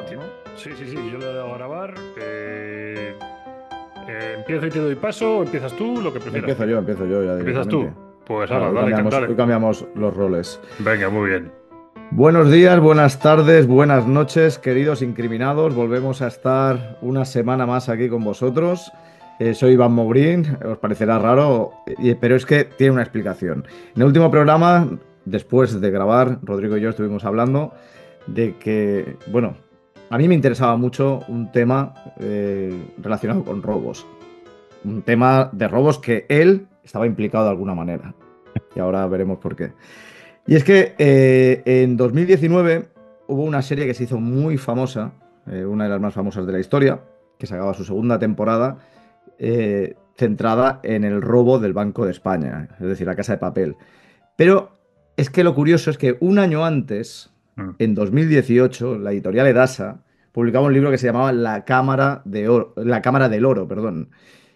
Ti- ¿no? Sí, sí, sí, yo le he dado a grabar. ¿Empiezo y te doy paso o empiezas tú? Lo que prefieras, tío. Empiezo yo ya ¿Empiezas directamente. tú? Pues Vale, hala, dale, hoy dale. cambiamos los roles. Venga, muy bien. Buenos días, buenas tardes, buenas noches, queridos incriminados. Volvemos a estar una semana más aquí con vosotros. Soy Iván Mogrín, os parecerá raro, pero es que tiene una explicación. En el último programa, después de grabar, Rodrigo y yo estuvimos hablando de que, bueno, a mí me interesaba mucho un tema relacionado con robos. Un tema de robos que él estaba implicado de alguna manera. Y ahora veremos por qué. Y es que en 2019 hubo una serie que se hizo muy famosa, una de las más famosas de la historia, que sacaba su segunda temporada, centrada en el robo del Banco de España, es decir, la Casa de Papel. Pero es que lo curioso es que un año antes, Mm. en 2018, la editorial Edasa publicaba un libro que se llamaba La Cámara del Oro, perdón.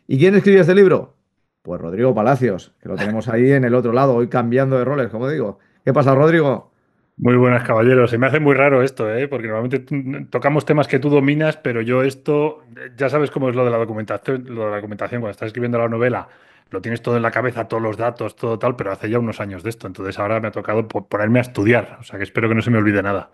¿Y quién escribió este libro? Pues Rodrigo Palacios, que lo tenemos ahí en el otro lado, hoy cambiando de roles, como digo. ¿Qué pasa, Rodrigo? Muy buenas, caballeros. Se me hace muy raro esto, ¿eh? Porque normalmente tocamos temas que tú dominas, pero yo esto, ya sabes cómo es lo de la documentación cuando estás escribiendo la novela, lo tienes todo en la cabeza, todos los datos, todo tal, pero hace ya unos años de esto, entonces ahora me ha tocado ponerme a estudiar, o sea que espero que no se me olvide nada.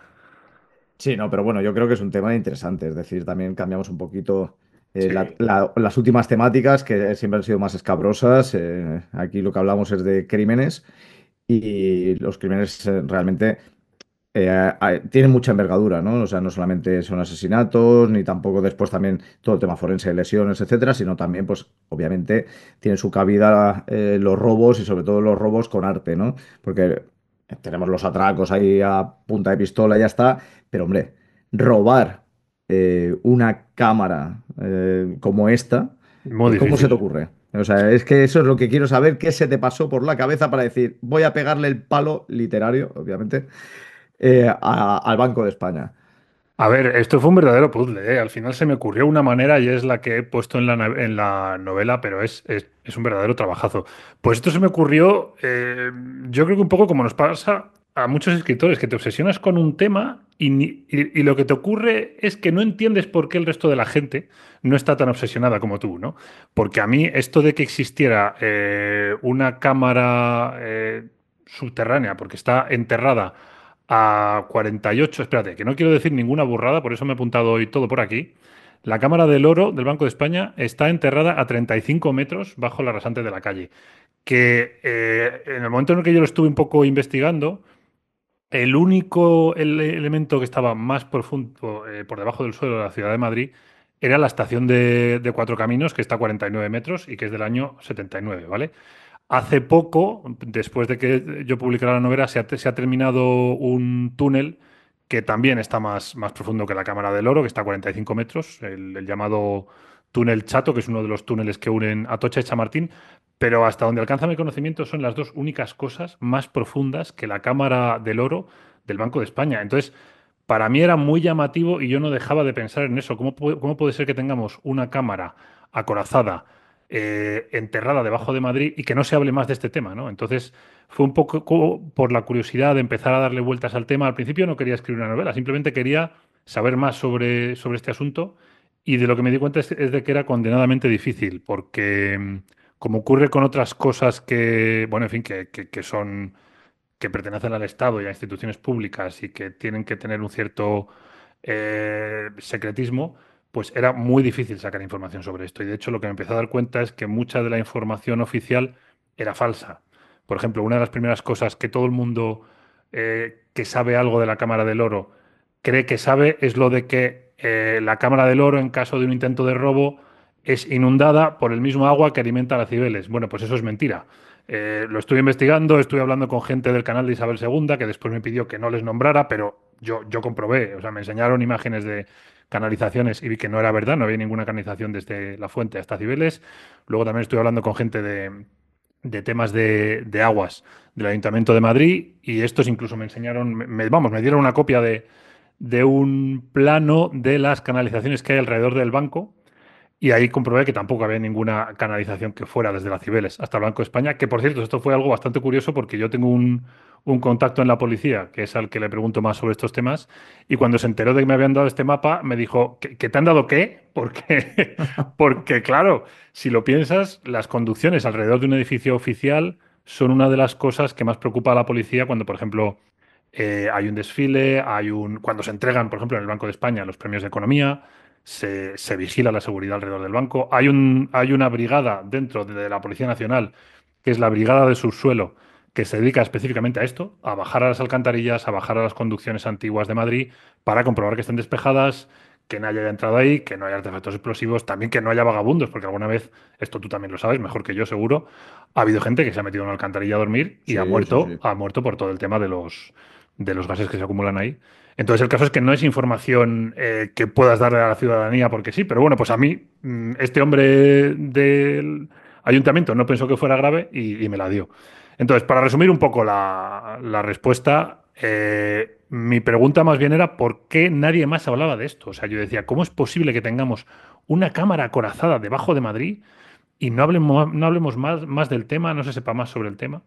Sí, no, pero bueno, yo creo que es un tema interesante, es decir, también cambiamos un poquito Sí. las últimas temáticas que siempre han sido más escabrosas. Aquí lo que hablamos es de crímenes y los crímenes realmente tienen mucha envergadura, ¿no? O sea, no solamente son asesinatos, ni tampoco después también todo el tema forense de lesiones, etcétera, sino también, pues, obviamente, tienen su cabida los robos y sobre todo los robos con arte, ¿no? Porque tenemos los atracos ahí a punta de pistola y ya está, pero hombre, robar una cámara como esta, Muy ¿cómo se te difícil. ocurre? O sea, es que eso es lo que quiero saber, qué se te pasó por la cabeza para decir, voy a pegarle el palo literario, obviamente al Banco de España. A ver, esto fue un verdadero puzzle, ¿eh? Al final se me ocurrió una manera y es la que he puesto en en la novela, pero es un verdadero trabajazo. Pues esto se me ocurrió, yo creo que un poco como nos pasa a muchos escritores, que te obsesionas con un tema y lo que te ocurre es que no entiendes por qué el resto de la gente no está tan obsesionada como tú, ¿no? Porque a mí esto de que existiera una cámara subterránea, porque está enterrada a 48, espérate, que no quiero decir ninguna burrada, por eso me he apuntado hoy todo por aquí. La Cámara del Oro del Banco de España está enterrada a 35 metros bajo la rasante de la calle. Que en el momento en el que yo lo estuve un poco investigando, el único elemento que estaba más profundo por debajo del suelo de la ciudad de Madrid era la estación de Cuatro Caminos, que está a 49 metros y que es del año 79, ¿vale? Hace poco, después de que yo publicara la novela, se ha terminado un túnel que también está más profundo que la Cámara del Oro, que está a 45 metros, el llamado túnel Chato, que es uno de los túneles que unen Atocha y Chamartín, pero hasta donde alcanza mi conocimiento son las dos únicas cosas más profundas que la Cámara del Oro del Banco de España. Entonces, para mí era muy llamativo y yo no dejaba de pensar en eso. Cómo puede ser que tengamos una cámara acorazada, enterrada debajo de Madrid y que no se hable más de este tema, ¿no? Entonces fue un poco por la curiosidad de empezar a darle vueltas al tema. Al principio no quería escribir una novela, simplemente quería saber más sobre este asunto y de lo que me di cuenta es de que era condenadamente difícil, porque como ocurre con otras cosas que, bueno, en fin, que son que pertenecen al Estado y a instituciones públicas y que tienen que tener un cierto secretismo, pues era muy difícil sacar información sobre esto. Y de hecho lo que me empecé a dar cuenta es que mucha de la información oficial era falsa. Por ejemplo, una de las primeras cosas que todo el mundo que sabe algo de la Cámara del Oro cree que sabe es lo de que la Cámara del Oro, en caso de un intento de robo, es inundada por el mismo agua que alimenta a Cibeles. Bueno, pues eso es mentira. Lo estuve investigando, estuve hablando con gente del canal de Isabel II, que después me pidió que no les nombrara, pero yo comprobé, o sea, me enseñaron imágenes de canalizaciones y vi que no era verdad, no había ninguna canalización desde la fuente hasta Cibeles. Luego también estuve hablando con gente de temas de aguas del Ayuntamiento de Madrid y estos incluso me enseñaron, vamos, me dieron una copia de un plano de las canalizaciones que hay alrededor del banco Y ahí comprobé que tampoco había ninguna canalización que fuera desde la Cibeles hasta el Banco de España, que por cierto, esto fue algo bastante curioso porque yo tengo un contacto en la policía, que es al que le pregunto más sobre estos temas, y cuando se enteró de que me habían dado este mapa, me dijo, ¿que te han dado qué? Porque, porque claro, si lo piensas, las conducciones alrededor de un edificio oficial son una de las cosas que más preocupa a la policía cuando, por ejemplo, hay un desfile, cuando se entregan, por ejemplo, en el Banco de España los premios de economía, se vigila la seguridad alrededor del banco. Hay una brigada dentro de la Policía Nacional, que es la Brigada de Subsuelo, que se dedica específicamente a esto, a bajar a las alcantarillas, a bajar a las conducciones antiguas de Madrid para comprobar que estén despejadas, que nadie haya entrado ahí, que no haya artefactos explosivos, también que no haya vagabundos, porque alguna vez, esto tú también lo sabes, mejor que yo seguro, ha habido gente que se ha metido en una alcantarilla a dormir y Sí, sí, sí. ha muerto por todo el tema de los gases que se acumulan ahí. Entonces, el caso es que no es información que puedas darle a la ciudadanía porque sí, pero bueno, pues a mí, este hombre del ayuntamiento no pensó que fuera grave y me la dio. Entonces, para resumir un poco la respuesta, mi pregunta más bien era ¿por qué nadie más hablaba de esto? O sea, yo decía, ¿cómo es posible que tengamos una cámara acorazada debajo de Madrid y no hablemos más del tema, no se sepa más sobre el tema?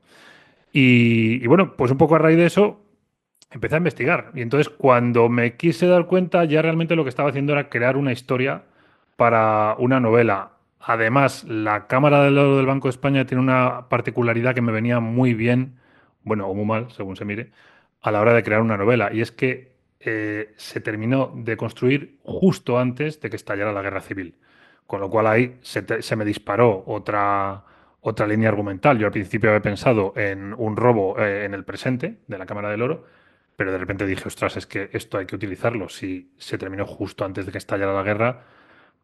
Y bueno, pues un poco a raíz de eso empecé a investigar. Y entonces cuando me quise dar cuenta, ya realmente lo que estaba haciendo era crear una historia para una novela. Además, la Cámara del Oro del Banco de España tiene una particularidad que me venía muy bien, bueno, o muy mal, según se mire, a la hora de crear una novela. Y es que se terminó de construir justo antes de que estallara la Guerra Civil. Con lo cual ahí se me disparó otra línea argumental. Yo al principio había pensado en un robo en el presente de la Cámara del Oro, pero de repente dije, ostras, es que esto hay que utilizarlo. Si se terminó justo antes de que estallara la guerra,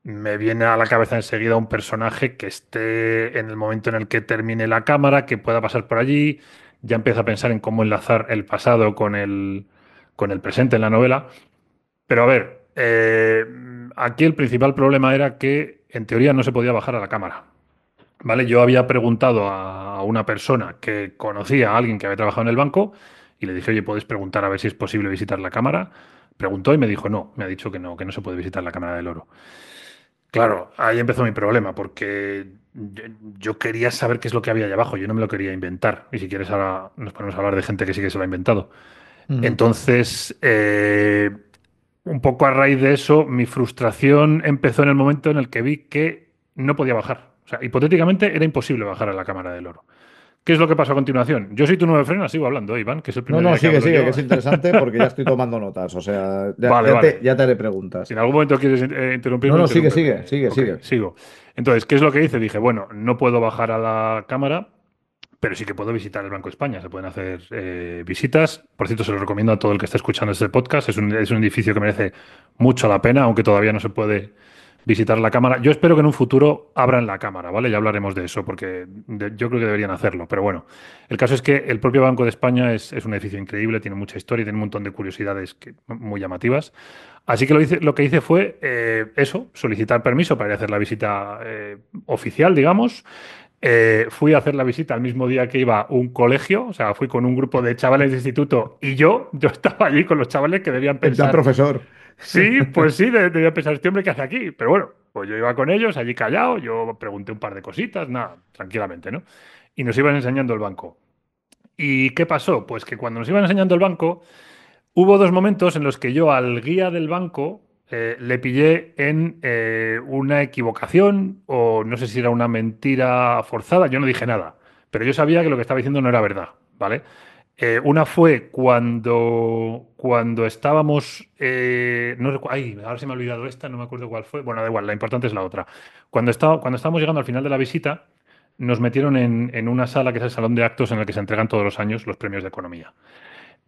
me viene a la cabeza enseguida un personaje que esté en el momento en el que termine la cámara, que pueda pasar por allí. Ya empiezo a pensar en cómo enlazar el pasado con el presente en la novela. Pero a ver, aquí el principal problema era que en teoría no se podía bajar a la cámara. ¿Vale? Yo había preguntado a una persona que conocía a alguien que había trabajado en el banco y le dije, oye, ¿puedes preguntar a ver si es posible visitar la cámara? Preguntó y me dijo, no, me ha dicho que no se puede visitar la Cámara del Oro. Claro, ahí empezó mi problema, porque yo quería saber qué es lo que había allá abajo, yo no me lo quería inventar. Y si quieres, ahora nos ponemos a hablar de gente que sí que se lo ha inventado. Ujú. Entonces, un poco a raíz de eso, mi frustración empezó en el momento en el que vi que no podía bajar. O sea, hipotéticamente era imposible bajar a la Cámara del Oro. ¿Qué es lo que pasó a continuación? Yo soy tu nuevo freno, sigo hablando, Iván, que es el No, primer no, día que sigue, hablo sigue, que yo. es interesante porque ya estoy tomando notas. O sea, Vale, vale. ya te haré Si preguntas. en algún momento quieres No, interrumpirme, no, sigue, sigue, interrúmpeme. sigue, Ok, sigue. sigo. Entonces, ¿qué es lo que hice? Dije, bueno, no puedo bajar a la cámara, pero sí que puedo visitar el Banco de España. Se pueden hacer visitas. Por cierto, se lo recomiendo a todo el que esté escuchando este podcast. Es un edificio que merece mucho la pena, aunque todavía no se puede visitar la cámara. Yo espero que en un futuro abran la cámara, ¿vale? Ya hablaremos de eso, porque yo creo que deberían hacerlo. Pero bueno, el caso es que el propio Banco de España es un edificio increíble, tiene mucha historia, tiene un montón de curiosidades muy llamativas. Así que lo que hice fue eso, solicitar permiso para ir a hacer la visita oficial, digamos. Fui a hacer la visita al mismo día que iba un colegio, o sea, fui con un grupo de chavales de instituto y yo estaba allí con los chavales que debían En plan pensar, profesor. sí, pues sí, debían pensar, este hombre, ¿qué hace aquí? Pero bueno, pues yo iba con ellos allí callado, yo pregunté un par de cositas, nada, tranquilamente, ¿no? Y nos iban enseñando el banco. ¿Y qué pasó? Pues que cuando nos iban enseñando el banco, hubo dos momentos en los que yo al guía del banco le pillé en una equivocación o no sé si era una mentira forzada, yo no dije nada, pero yo sabía que lo que estaba diciendo no era verdad, ¿vale? Una fue cuando estábamos, ay, ahora se me ha olvidado esta, no me acuerdo cuál fue, bueno, da igual, la importante es la otra. Cuando estábamos llegando al final de la visita, nos metieron en una sala que es el salón de actos en el que se entregan todos los años los premios de economía.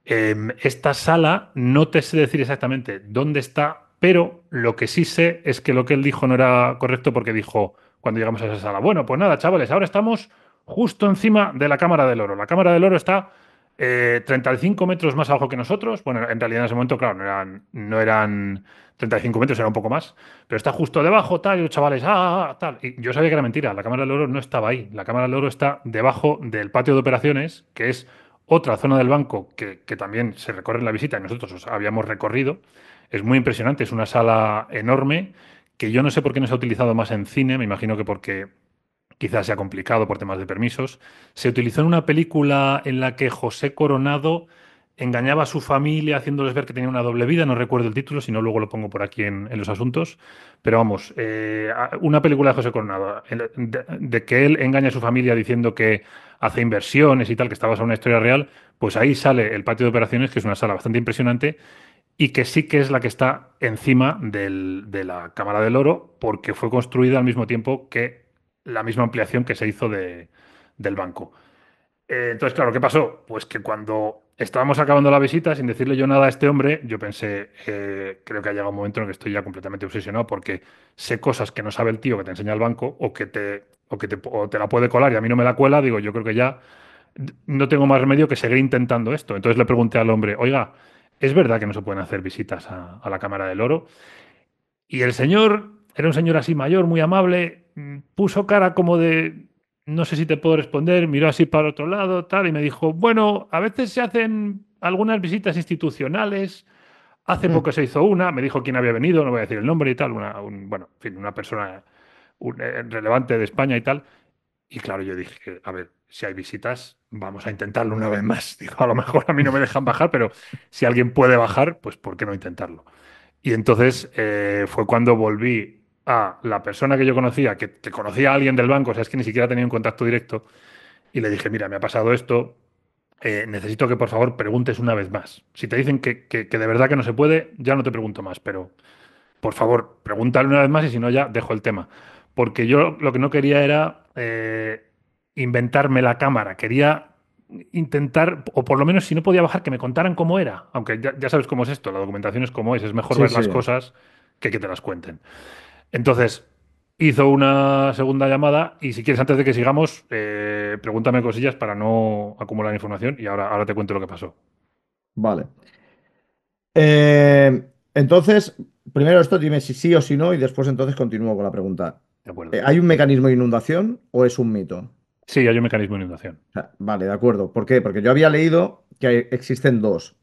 Esta sala no te sé decir exactamente dónde está, pero lo que sí sé es que lo que él dijo no era correcto porque dijo cuando llegamos a esa sala, bueno, pues nada, chavales, ahora estamos justo encima de la Cámara del Oro. La Cámara del Oro está 35 metros más abajo que nosotros. Bueno, en realidad en ese momento, claro, no eran 35 metros, era un poco más, pero está justo debajo, tal, y los chavales, tal. Y yo sabía que era mentira, la Cámara del Oro no estaba ahí. La Cámara del Oro está debajo del patio de operaciones, que es otra zona del banco que también se recorre en la visita y nosotros os habíamos recorrido. Es muy impresionante, es una sala enorme que yo no sé por qué no se ha utilizado más en cine, me imagino que porque quizás sea complicado por temas de permisos. Se utilizó en una película en la que José Coronado engañaba a su familia haciéndoles ver que tenía una doble vida, no recuerdo el título, si no luego lo pongo por aquí en los asuntos, pero vamos, una película de José Coronado, de que él engaña a su familia diciendo que hace inversiones y tal, que está basada en una historia real, pues ahí sale el patio de operaciones, que es una sala bastante impresionante y que sí que es la que está encima de la Cámara del Oro, porque fue construida al mismo tiempo que la misma ampliación que se hizo del banco. Entonces, claro, ¿qué pasó? Pues que cuando estábamos acabando la visita, sin decirle yo nada a este hombre, yo pensé, creo que ha llegado un momento en el que estoy ya completamente obsesionado porque sé cosas que no sabe el tío que te enseña el banco o te la puede colar y a mí no me la cuela, digo, yo creo que ya no tengo más remedio que seguir intentando esto. Entonces le pregunté al hombre, oiga, ¿es verdad que no se pueden hacer visitas a la Cámara del Oro? Y el señor, era un señor así mayor, muy amable, puso cara como de, no sé si te puedo responder, miró así para otro lado, tal, y me dijo, bueno, a veces se hacen algunas visitas institucionales. Hace Mm. poco se hizo una, me dijo quién había venido, no voy a decir el nombre y tal, bueno, en fin, una persona relevante de España y tal. Y claro, yo dije, a ver, si hay visitas, vamos a intentarlo una vez más. Digo, a lo mejor a mí no me dejan bajar, pero si alguien puede bajar, pues ¿por qué no intentarlo? Y entonces fue cuando volví a la persona que yo conocía, que conocía a alguien del banco, o sea, es que ni siquiera tenía un contacto directo, y le dije, mira, me ha pasado esto, necesito que por favor preguntes una vez más. Si te dicen que de verdad que no se puede, ya no te pregunto más, pero por favor, pregúntale una vez más y si no ya dejo el tema. Porque yo lo que no quería era inventarme la cámara, quería intentar, o por lo menos si no podía bajar, que me contaran cómo era. Aunque ya sabes cómo es esto, la documentación es como es mejor Sí, ver sí. las cosas que te las cuenten. Entonces, hizo una segunda llamada y si quieres, antes de que sigamos, pregúntame cosillas para no acumular información y ahora te cuento lo que pasó. Vale. Entonces, primero esto, dime si sí o si no, y después entonces continúo con la pregunta. De acuerdo. ¿Hay un mecanismo de inundación o es un mito? Sí, hay un mecanismo de inundación. Vale, de acuerdo. ¿Por qué? Porque yo había leído que existen dos.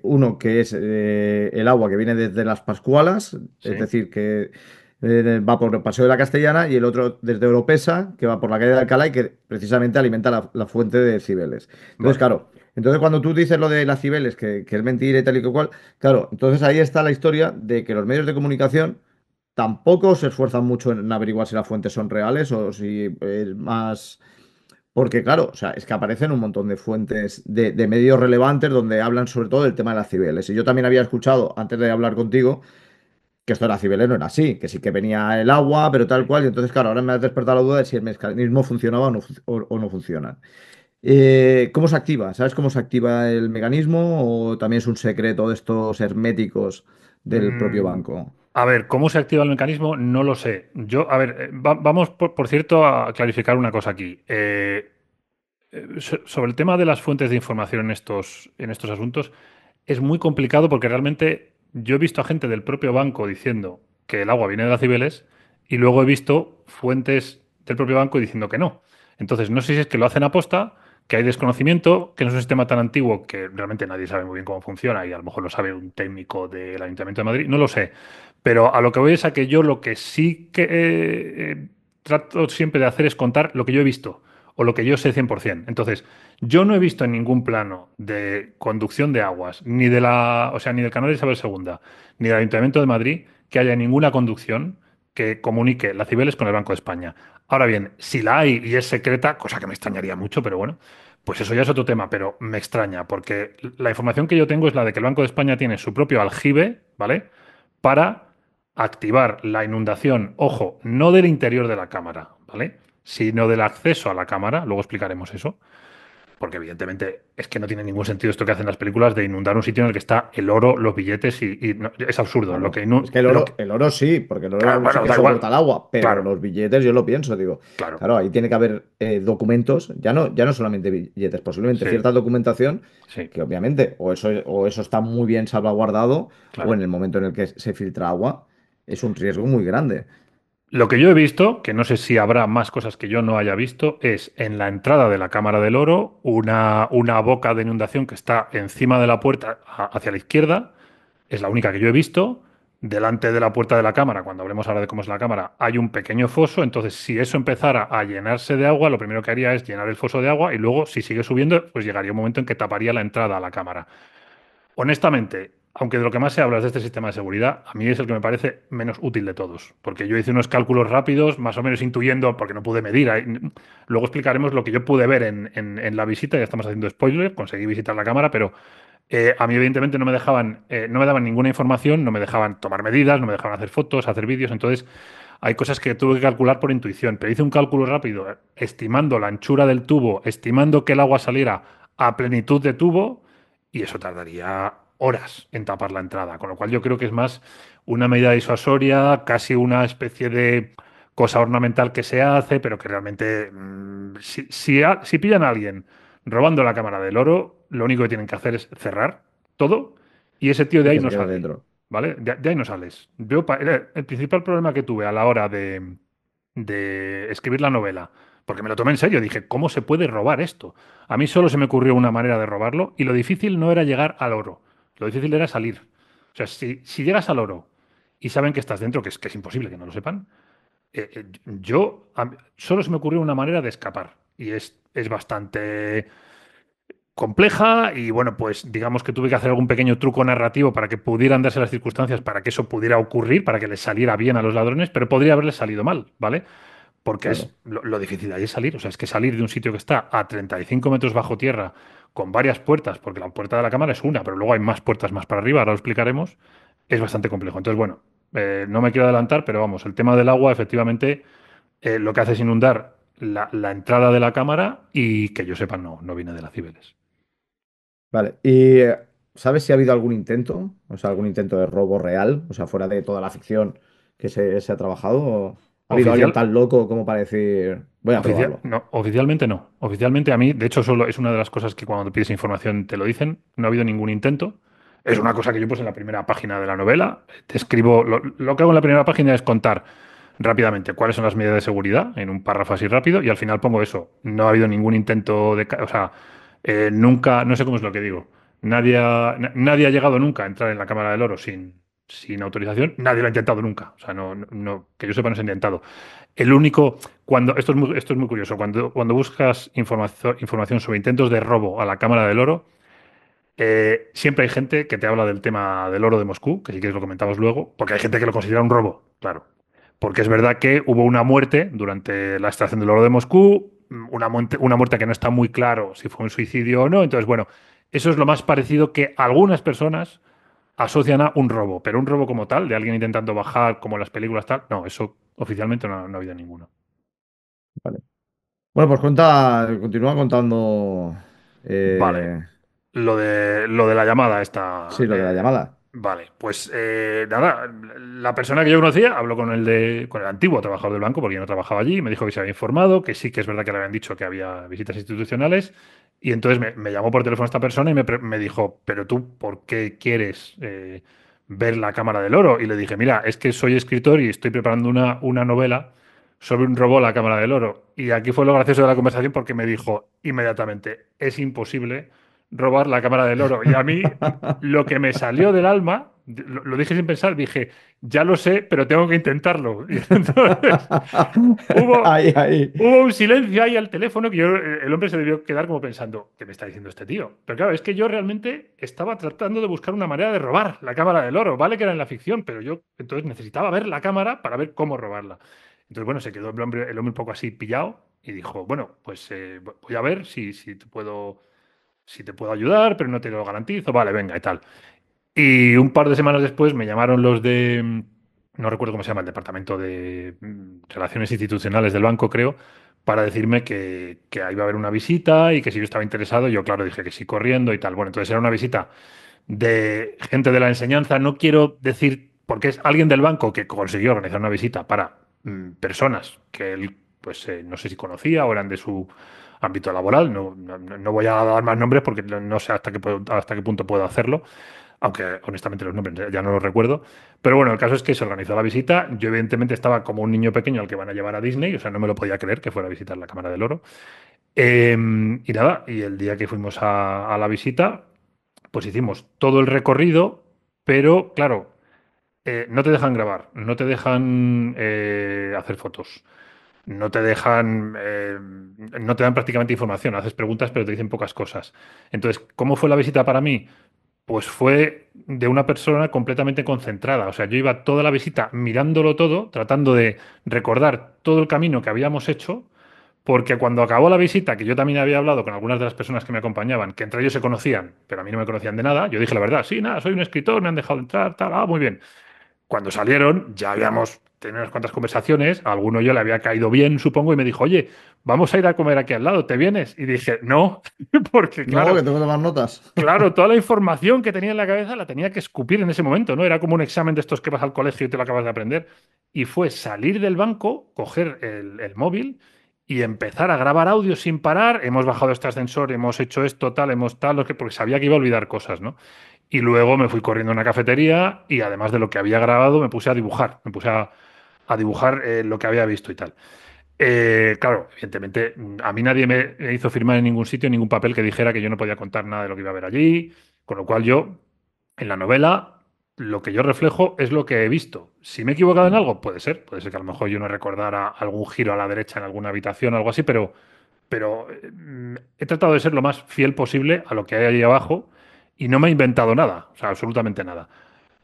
Uno que es el agua que viene desde las Pascualas, es Sí. decir, que va por el Paseo de la Castellana, y el otro desde Oropesa, que va por la calle de Alcalá y que precisamente alimenta la fuente de Cibeles. Entonces, Vale. claro, entonces cuando tú dices lo de las Cibeles, que es mentira y tal y que cual, claro, entonces ahí está la historia de que los medios de comunicación tampoco se esfuerzan mucho en averiguar si las fuentes son reales o si es más. Porque, claro, o sea, es que aparecen un montón de fuentes de medios relevantes donde hablan sobre todo del tema de las Cibeles. Y yo también había escuchado, antes de hablar contigo, que esto de las Cibeles no era así, que sí que venía el agua, pero tal Sí. cual. Y entonces, claro, ahora me has despertado la duda de si el mecanismo funcionaba o no funciona. ¿Cómo se activa? ¿Sabes cómo se activa el mecanismo o también es un secreto de estos herméticos del propio Mm, banco? a ver, ¿cómo se activa el mecanismo? No lo sé. Yo, a ver, vamos, por cierto, a clarificar una cosa aquí. Sobre el tema de las fuentes de información en estos asuntos, es muy complicado porque realmente yo he visto a gente del propio banco diciendo que el agua viene de las Cibeles y luego he visto fuentes del propio banco diciendo que no. Entonces, no sé si es que lo hacen aposta, que hay desconocimiento, que no es un sistema tan antiguo que realmente nadie sabe muy bien cómo funciona y a lo mejor lo sabe un técnico del Ayuntamiento de Madrid, no lo sé. Pero a lo que voy es a que yo lo que sí que trato siempre de hacer es contar lo que yo he visto o lo que yo sé 100%. Entonces, yo no he visto en ningún plano de conducción de aguas, o sea, ni del canal de Isabel II, ni del Ayuntamiento de Madrid, que haya ninguna conducción que comunique la Cibeles con el Banco de España. Ahora bien, si la hay y es secreta, cosa que me extrañaría mucho, pero bueno, pues eso ya es otro tema, pero me extraña, porque la información que yo tengo es la de que el Banco de España tiene su propio aljibe, ¿vale? Para activar la inundación, ojo, no del interior de la cámara, ¿vale? Sino del acceso a la cámara, luego explicaremos eso, porque evidentemente es que no tiene ningún sentido esto que hacen las películas de inundar un sitio en el que está el oro, los billetes es absurdo. Lo Claro, que, es que el lo oro, que, el oro sí, porque el claro, oro sí bueno, que da soporta igual, el agua, pero claro, los billetes yo lo pienso, digo, claro, claro, ahí tiene que haber documentos, ya no solamente billetes, posiblemente sí, cierta documentación sí, que obviamente o eso está muy bien salvaguardado o en claro. el momento en el que se filtra agua es un riesgo muy grande. Lo que yo he visto, que no sé si habrá más cosas que yo no haya visto, es en la entrada de la Cámara del Oro una boca de inundación que está encima de la puerta hacia la izquierda. Es la única que yo he visto. delante de la puerta de la cámara, cuando hablemos ahora de cómo es la cámara, hay un pequeño foso. Entonces, si eso empezara a llenarse de agua, lo primero que haría es llenar el foso de agua y luego, si sigue subiendo, pues llegaría un momento en que taparía la entrada a la cámara. Honestamente, aunque de lo que más se habla es de este sistema de seguridad, a mí es el que me parece menos útil de todos, porque yo hice unos cálculos rápidos, más o menos intuyendo, porque no pude medir. Luego explicaremos lo que yo pude ver en la visita, ya estamos haciendo spoiler, conseguí visitar la cámara, pero a mí evidentemente no me dejaban, no me daban ninguna información, no me dejaban tomar medidas, no me dejaban hacer fotos, hacer vídeos. Entonces hay cosas que tuve que calcular por intuición, pero hice un cálculo rápido, estimando la anchura del tubo, estimando que el agua saliera a plenitud de tubo, y eso tardaría horas en tapar la entrada, con lo cual yo creo que es más una medida disuasoria, casi una especie de cosa ornamental que se hace, pero que realmente, si pillan a alguien robando la cámara del oro, lo único que tienen que hacer es cerrar todo y ese tío de Y ahí que se no quede sale, dentro. ¿vale? De ahí no sales. El principal problema que tuve a la hora de escribir la novela, porque me lo tomé en serio, dije, ¿cómo se puede robar esto? A mí solo se me ocurrió una manera de robarlo y lo difícil no era llegar al oro, lo difícil era salir. O sea, si llegas al oro y saben que estás dentro, que es imposible que no lo sepan, solo se me ocurrió una manera de escapar y es bastante compleja y bueno, pues digamos que tuve que hacer algún pequeño truco narrativo para que pudieran darse las circunstancias para que eso pudiera ocurrir, para que les saliera bien a los ladrones, pero podría haberles salido mal, ¿vale? Porque Claro. lo difícil de ahí es salir, o sea, es que salir de un sitio que está a 35 metros bajo tierra con varias puertas, porque la puerta de la cámara es una, pero luego hay más puertas más para arriba, ahora lo explicaremos, es bastante complejo. Entonces, bueno, no me quiero adelantar, pero vamos, el tema del agua efectivamente lo que hace es inundar la entrada de la cámara y que yo sepa no viene de la Cibeles. Vale. ¿Y sabes si ha habido algún intento? O sea, algún intento de robo real, o sea, fuera de toda la ficción que se ha trabajado. ¿O ha habido alguien Oficial, tan loco como para decir, voy a probarlo? No, oficialmente no. Oficialmente a mí, de hecho, solo es una de las cosas que cuando te pides información te lo dicen. No ha habido ningún intento. Es una cosa que yo puse en la primera página de la novela. Te escribo, lo que hago en la primera página es contar rápidamente cuáles son las medidas de seguridad en un párrafo así rápido y al final pongo eso. No ha habido ningún intento o sea, nunca, no sé cómo es lo que digo. Nadie ha llegado nunca a entrar en la Cámara del Oro sin autorización. Nadie lo ha intentado nunca. O sea, que yo sepa, no se ha intentado. El único, esto es muy curioso, cuando buscas información sobre intentos de robo a la Cámara del Oro, siempre hay gente que te habla del tema del oro de Moscú, que si quieres lo comentamos luego, porque hay gente que lo considera un robo, claro. Porque es verdad que hubo una muerte durante la extracción del oro de Moscú, una muerte que no está muy claro si fue un suicidio o no. Entonces, bueno, eso es lo más parecido que algunas personas asocian a un robo, pero un robo como tal, de alguien intentando bajar como en las películas tal, no, eso oficialmente no ha habido ninguno. Vale. Bueno, pues continúa contando. Vale. eh, Lo de la llamada sí, esta. lo de la llamada. Vale, pues nada, la persona que yo conocía habló con el antiguo trabajador del banco, porque yo no trabajaba allí, y me dijo que se había informado, que sí que es verdad que le habían dicho que había visitas institucionales, y entonces me llamó por teléfono esta persona y me dijo, pero tú, ¿por qué quieres ver la Cámara del Oro? Y le dije, mira, es que soy escritor y estoy preparando una novela sobre un robo a la Cámara del Oro. Y aquí fue lo gracioso de la conversación porque me dijo inmediatamente, es imposible robar la Cámara del Oro. Y a mí lo que me salió del alma, lo dije sin pensar, dije, ya lo sé, pero tengo que intentarlo. Y entonces hubo, Ahí, ahí. hubo un silencio ahí al teléfono que el hombre se debió quedar como pensando, ¿qué me está diciendo este tío? Pero claro, es que yo realmente estaba tratando de buscar una manera de robar la Cámara del Oro. Vale que era en la ficción, pero yo entonces necesitaba ver la cámara para ver cómo robarla. Entonces, bueno, se quedó el hombre un poco así pillado y dijo, bueno, pues voy a ver si te puedo ayudar, pero no te lo garantizo. Vale, venga, y tal. Y un par de semanas después me llamaron los no recuerdo cómo se llama, el departamento de Relaciones Institucionales del banco, creo, para decirme que ahí iba a haber una visita y que si yo estaba interesado, yo claro dije que sí corriendo y tal. Bueno, entonces era una visita de gente de la enseñanza. No quiero decir, porque es alguien del banco que consiguió organizar una visita para personas que él, pues no sé si conocía o eran de su ámbito laboral. No voy a dar más nombres porque no sé hasta qué punto puedo hacerlo, aunque honestamente los nombres ya no los recuerdo. Pero bueno, el caso es que se organizó la visita. Yo evidentemente estaba como un niño pequeño al que van a llevar a Disney, o sea, no me lo podía creer que fuera a visitar la Cámara del Oro. Y nada, y el día que fuimos a la visita, pues hicimos todo el recorrido, pero claro, No te dejan grabar, no te dejan hacer fotos, no te dan prácticamente información, haces preguntas pero te dicen pocas cosas. Entonces, ¿cómo fue la visita para mí? Pues fue de una persona completamente concentrada. O sea, yo iba toda la visita mirándolo todo, tratando de recordar todo el camino que habíamos hecho, porque cuando acabó la visita, que yo también había hablado con algunas de las personas que me acompañaban, que entre ellos se conocían, pero a mí no me conocían de nada, yo dije la verdad, sí, nada, soy un escritor, me han dejado entrar, tal, muy bien. Cuando salieron, ya habíamos tenido unas cuantas conversaciones, a alguno yo le había caído bien, supongo, y me dijo, oye, vamos a ir a comer aquí al lado, ¿te vienes? Y dije, no, porque No, claro, que tengo que tomar notas. claro, toda la información que tenía en la cabeza la tenía que escupir en ese momento, ¿no? Era como un examen de estos que vas al colegio y te lo acabas de aprender. Y fue salir del banco, coger el móvil y empezar a grabar audio sin parar. Hemos bajado este ascensor, hemos hecho esto, tal, hemos tal, porque sabía que iba a olvidar cosas, ¿no? Y luego me fui corriendo a una cafetería y además de lo que había grabado, me puse a dibujar. Me puse a dibujar lo que había visto y tal. Claro, evidentemente, a mí nadie me hizo firmar en ningún sitio ningún papel que dijera que yo no podía contar nada de lo que iba a ver allí, con lo cual yo, en la novela, lo que yo reflejo es lo que he visto. Si me he equivocado en algo, puede ser que a lo mejor yo no recordara algún giro a la derecha en alguna habitación o algo así, pero he tratado de ser lo más fiel posible a lo que hay ahí abajo y no me he inventado nada, o sea, absolutamente nada.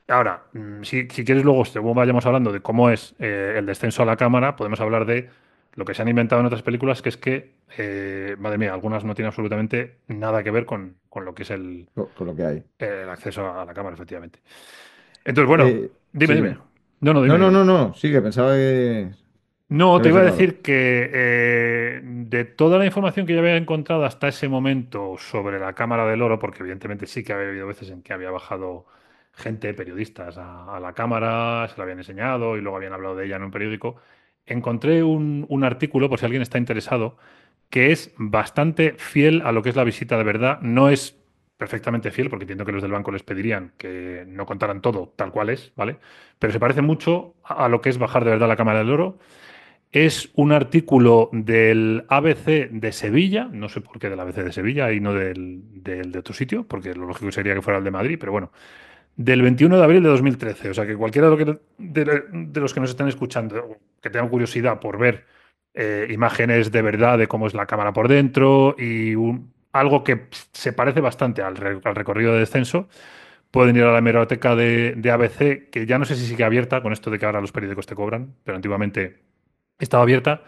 Ahora, si quieres luego, según vayamos hablando de cómo es el descenso a la cámara, podemos hablar de lo que se han inventado en otras películas, que es que, madre mía, algunas no tienen absolutamente nada que ver con lo que es Con lo que hay. el acceso a la cámara, efectivamente. Entonces, bueno, dime, Sí, dime. No, no, no, dime, no, dime. no, no. Sí, que pensaba que No, te había iba a acabado. decir que de toda la información que yo había encontrado hasta ese momento sobre la Cámara del Oro, porque evidentemente sí que había habido veces en que había bajado gente, periodistas, a la Cámara, se la habían enseñado y luego habían hablado de ella en un periódico, encontré un artículo, por si alguien está interesado, que es bastante fiel a lo que es la visita de verdad. No es perfectamente fiel, porque entiendo que los del banco les pedirían que no contaran todo tal cual es, ¿vale? Pero se parece mucho a lo que es bajar de verdad a la Cámara del Oro. Es un artículo del ABC de Sevilla, no sé por qué del ABC de Sevilla y no del de otro sitio, porque lo lógico sería que fuera el de Madrid, pero bueno, del 21 de abril de 2013. O sea que cualquiera de los que nos estén escuchando, que tengan curiosidad por ver imágenes de verdad de cómo es la cámara por dentro y algo que se parece bastante al recorrido de descenso, pueden ir a la hemeroteca de ABC, que ya no sé si sigue abierta con esto de que ahora los periódicos te cobran, pero antiguamente estaba abierta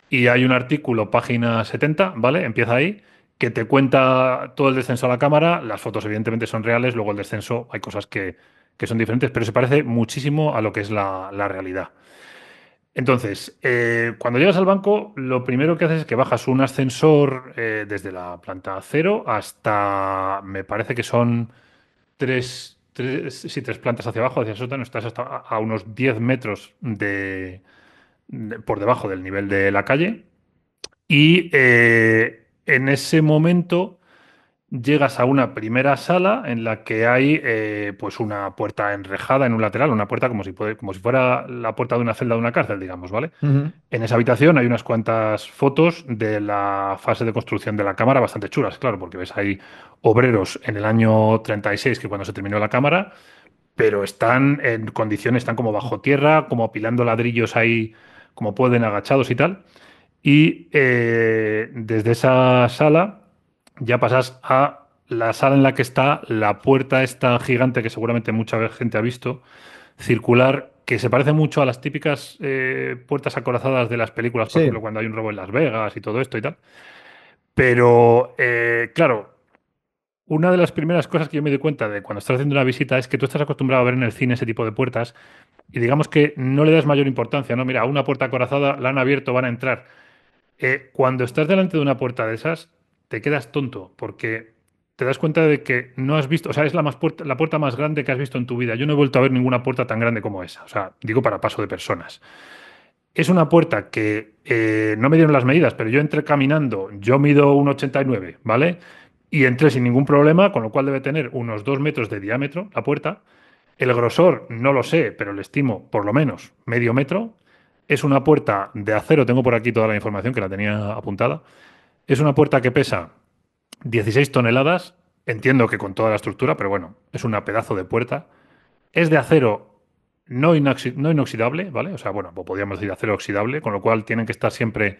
y hay un artículo, página 70, ¿vale? Empieza ahí, que te cuenta todo el descenso a la cámara. Las fotos, evidentemente, son reales. Luego el descenso, hay cosas que son diferentes, pero se parece muchísimo a lo que es la realidad. Entonces, cuando llegas al banco, lo primero que haces es que bajas un ascensor desde la planta cero hasta, me parece que son sí, tres plantas hacia abajo, hacia el sótano. Estás hasta a unos 10 metros por debajo del nivel de la calle. Y en ese momento llegas a una primera sala en la que hay pues una puerta enrejada en un lateral, una puerta como si fuera la puerta de una celda de una cárcel, digamos, ¿vale? Ujú. En esa habitación hay unas cuantas fotos de la fase de construcción de la cámara, bastante chulas, claro, porque ves ahí obreros en el año 36, que cuando se terminó la cámara, pero están en condiciones, están como bajo tierra, como apilando ladrillos ahí, como pueden, agachados y tal. Y desde esa sala ya pasas a la sala en la que está la puerta esta gigante que seguramente mucha gente ha visto, circular, que se parece mucho a las típicas puertas acorazadas de las películas, por ejemplo, Sí, cuando hay un robo en Las Vegas y todo esto y tal. Pero, claro, una de las primeras cosas que yo me doy cuenta de cuando estás haciendo una visita es que tú estás acostumbrado a ver en el cine ese tipo de puertas y digamos que no le das mayor importancia, ¿no? Mira, una puerta acorazada la han abierto, van a entrar. Cuando estás delante de una puerta de esas, te quedas tonto, porque te das cuenta de que no has visto, o sea, es la puerta más grande que has visto en tu vida. Yo no he vuelto a ver ninguna puerta tan grande como esa, o sea, digo para paso de personas. Es una puerta que no me dieron las medidas, pero yo entré caminando, yo mido 1,89, ¿vale? Y entré sin ningún problema, con lo cual debe tener unos 2 metros de diámetro la puerta. El grosor no lo sé, pero le estimo por lo menos medio metro. Es una puerta de acero, tengo por aquí toda la información que la tenía apuntada. Es una puerta que pesa 16 toneladas, entiendo que con toda la estructura, pero bueno, es una pedazo de puerta. Es de acero, no inoxidable, ¿vale? O sea, bueno, pues podríamos decir acero oxidable, con lo cual tienen que estar siempre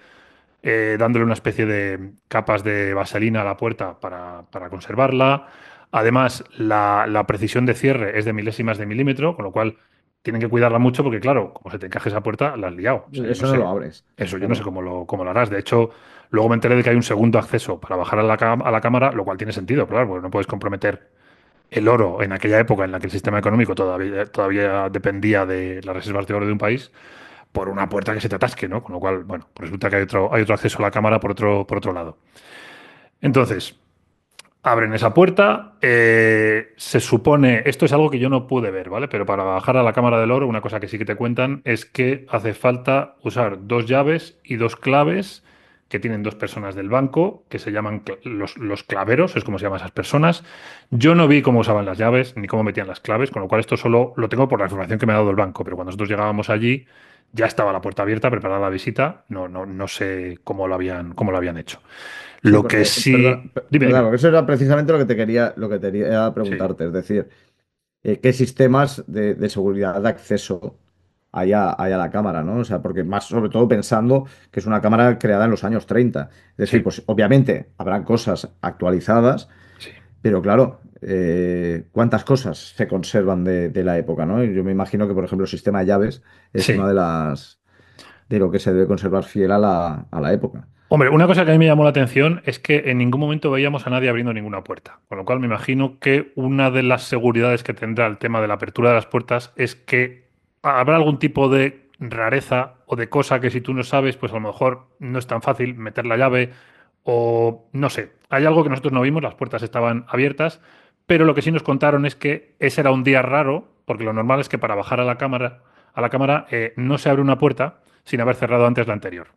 dándole una especie de capas de vaselina a la puerta para conservarla. Además, la precisión de cierre es de milésimas de milímetro, con lo cual tienen que cuidarla mucho porque, claro, como se te encaje esa puerta, la has liado. O sea, yo no Eso no lo sé. abres. Eso, yo no sé Claro. cómo lo harás. De hecho, luego me enteré de que hay un segundo acceso para bajar a a la cámara, lo cual tiene sentido, claro, porque no puedes comprometer el oro en aquella época en la que el sistema económico todavía dependía de las reservas de oro de un país por una puerta que se te atasque, ¿no? Con lo cual, bueno, pues resulta que hay otro acceso a la cámara por otro lado. Entonces, abren esa puerta, se supone, esto es algo que yo no pude ver, ¿vale? Pero para bajar a la cámara del oro, una cosa que sí que te cuentan es que hace falta usar dos llaves y dos claves que tienen dos personas del banco, que se llaman los claveros, es como se llaman esas personas. Yo no vi cómo usaban las llaves ni cómo metían las claves, con lo cual esto solo lo tengo por la información que me ha dado el banco, pero cuando nosotros llegábamos allí ya estaba la puerta abierta, preparada la visita, no sé cómo lo habían hecho. Sí, Lo que perdona, sí... Dime, perdona, dime. porque eso era precisamente lo que quería Sí. preguntarte. Es decir, ¿qué sistemas de seguridad de acceso hay a la cámara, ¿no? O sea, porque más sobre todo pensando que es una cámara creada en los años 30. Es decir, Sí, pues obviamente habrán cosas actualizadas, sí, pero claro, ¿cuántas cosas se conservan de la época, ¿no? Y yo me imagino que, por ejemplo, el sistema de llaves es una sí. de las de lo que se debe conservar fiel a a la época. Hombre, una cosa que a mí me llamó la atención es que en ningún momento veíamos a nadie abriendo ninguna puerta. Con lo cual me imagino que una de las seguridades que tendrá el tema de la apertura de las puertas es que habrá algún tipo de rareza o de cosa que si tú no sabes, pues a lo mejor no es tan fácil meter la llave o no sé. Hay algo que nosotros no vimos, las puertas estaban abiertas, pero lo que sí nos contaron es que ese era un día raro, porque lo normal es que para bajar a la cámara no se abre una puerta sin haber cerrado antes la anterior.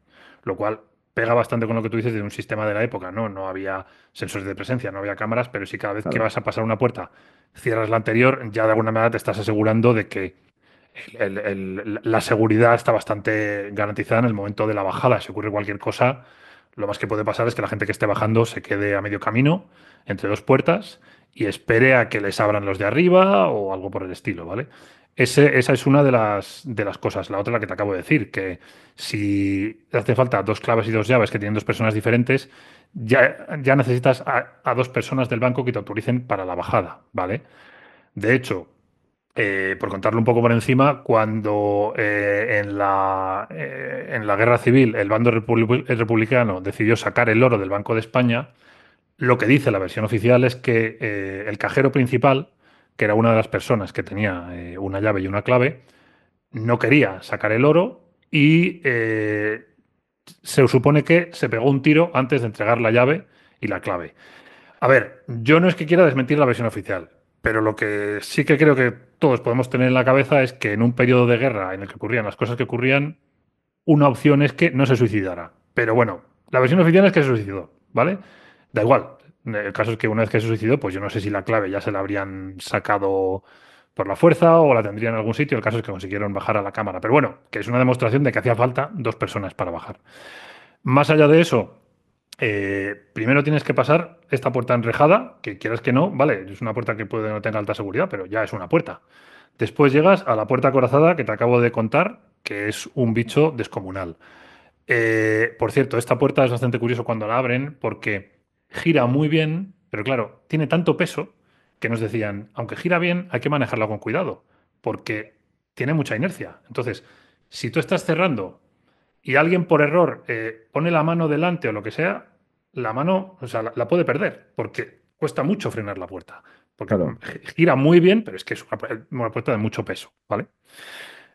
Lo cual pega bastante con lo que tú dices de un sistema de la época, ¿no? No había sensores de presencia, no había cámaras, pero si cada vez que Claro, vas a pasar una puerta cierras la anterior, ya de alguna manera te estás asegurando de que la seguridad está bastante garantizada en el momento de la bajada. Si ocurre cualquier cosa, lo más que puede pasar es que la gente que esté bajando se quede a medio camino entre dos puertas y espere a que les abran los de arriba o algo por el estilo, ¿vale? Esa es una de las cosas. La otra, la que te acabo de decir, que si hace falta dos claves y dos llaves que tienen dos personas diferentes, ya necesitas a dos personas del banco que te autoricen para la bajada, ¿vale? De hecho, por contarlo un poco por encima, cuando en la guerra civil el bando el republicano decidió sacar el oro del Banco de España, lo que dice la versión oficial es que el cajero principal, que era una de las personas que tenía una llave y una clave, no quería sacar el oro y se supone que se pegó un tiro antes de entregar la llave y la clave. A ver, yo no es que quiera desmentir la versión oficial, pero lo que sí que creo que todos podemos tener en la cabeza es que en un periodo de guerra en el que ocurrían las cosas que ocurrían, una opción es que no se suicidara. Pero bueno, la versión oficial es que se suicidó, ¿vale? Da igual. El caso es que una vez que se suicidó, pues yo no sé si la clave ya se la habrían sacado por la fuerza o la tendrían en algún sitio. El caso es que consiguieron bajar a la cámara. Pero bueno, que es una demostración de que hacía falta dos personas para bajar. Más allá de eso, primero tienes que pasar esta puerta enrejada, que quieras que no, vale, es una puerta que puede no tenga alta seguridad, pero ya es una puerta. Después llegas a la puerta acorazada que te acabo de contar, que es un bicho descomunal. Por cierto, esta puerta es bastante curioso cuando la abren porque gira muy bien, pero claro, tiene tanto peso que nos decían, aunque gira bien, hay que manejarla con cuidado, porque tiene mucha inercia. Entonces, si tú estás cerrando y alguien por error pone la mano delante o lo que sea, la mano, o sea, la puede perder, porque cuesta mucho frenar la puerta, porque claro. gira muy bien, pero es que es una puerta de mucho peso, ¿vale?